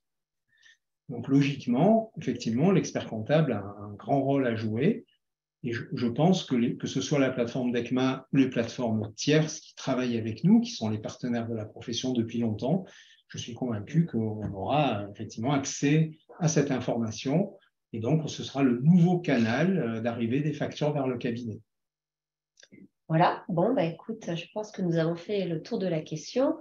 Donc logiquement, effectivement, l'expert comptable a un grand rôle à jouer. Et je pense que ce soit la plateforme d'ECMA ou les plateformes tierces qui travaillent avec nous, qui sont les partenaires de la profession depuis longtemps, je suis convaincu qu'on aura effectivement accès à cette information. Et donc, ce sera le nouveau canal d'arrivée des factures vers le cabinet. Voilà, bon, bah, écoute, je pense que nous avons fait le tour de la question.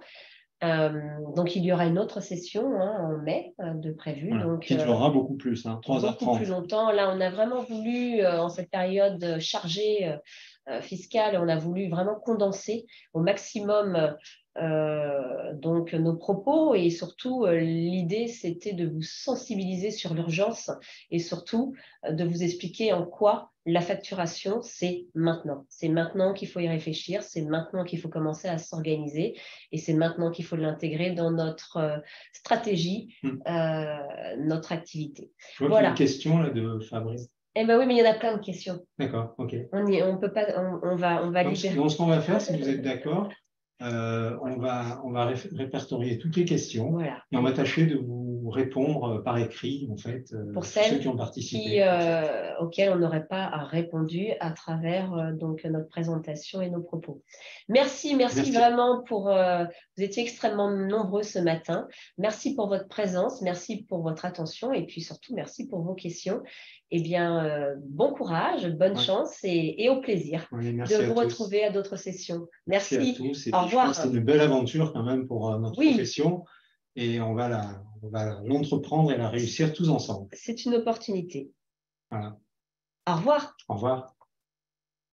Donc, il y aura une autre session en mai de prévu. Voilà, donc, qui durera beaucoup plus, 3h30. Beaucoup plus longtemps. Là, on a vraiment voulu, en cette période chargée fiscale, on a voulu vraiment condenser au maximum donc nos propos et surtout l'idée c'était de vous sensibiliser sur l'urgence et surtout de vous expliquer en quoi la facturation c'est maintenant qu'il faut y réfléchir, c'est maintenant qu'il faut commencer à s'organiser et c'est maintenant qu'il faut l'intégrer dans notre stratégie, notre activité. Je vois qu'il y a une question là de Fabrice. Eh ben oui, mais il y en a plein de questions. D'accord, ok. On peut pas, on va libérer. Donc, ce qu'on va faire, si vous êtes d'accord, on va répertorier toutes les questions, voilà, et on va tâcher de vous répondre par écrit, en fait, pour ceux celles qui ont participé. auxquelles on n'aurait pas répondu à travers donc notre présentation et nos propos. Merci vraiment vous étiez extrêmement nombreux ce matin. Merci pour votre présence, merci pour votre attention et puis surtout merci pour vos questions. Eh bien, bon courage, bonne chance et au plaisir de vous retrouver à d'autres sessions. Merci à tous. Et au revoir. C'est une belle aventure quand même pour notre profession et on va l'entreprendre et la réussir tous ensemble. C'est une opportunité. Voilà. Au revoir. Au revoir.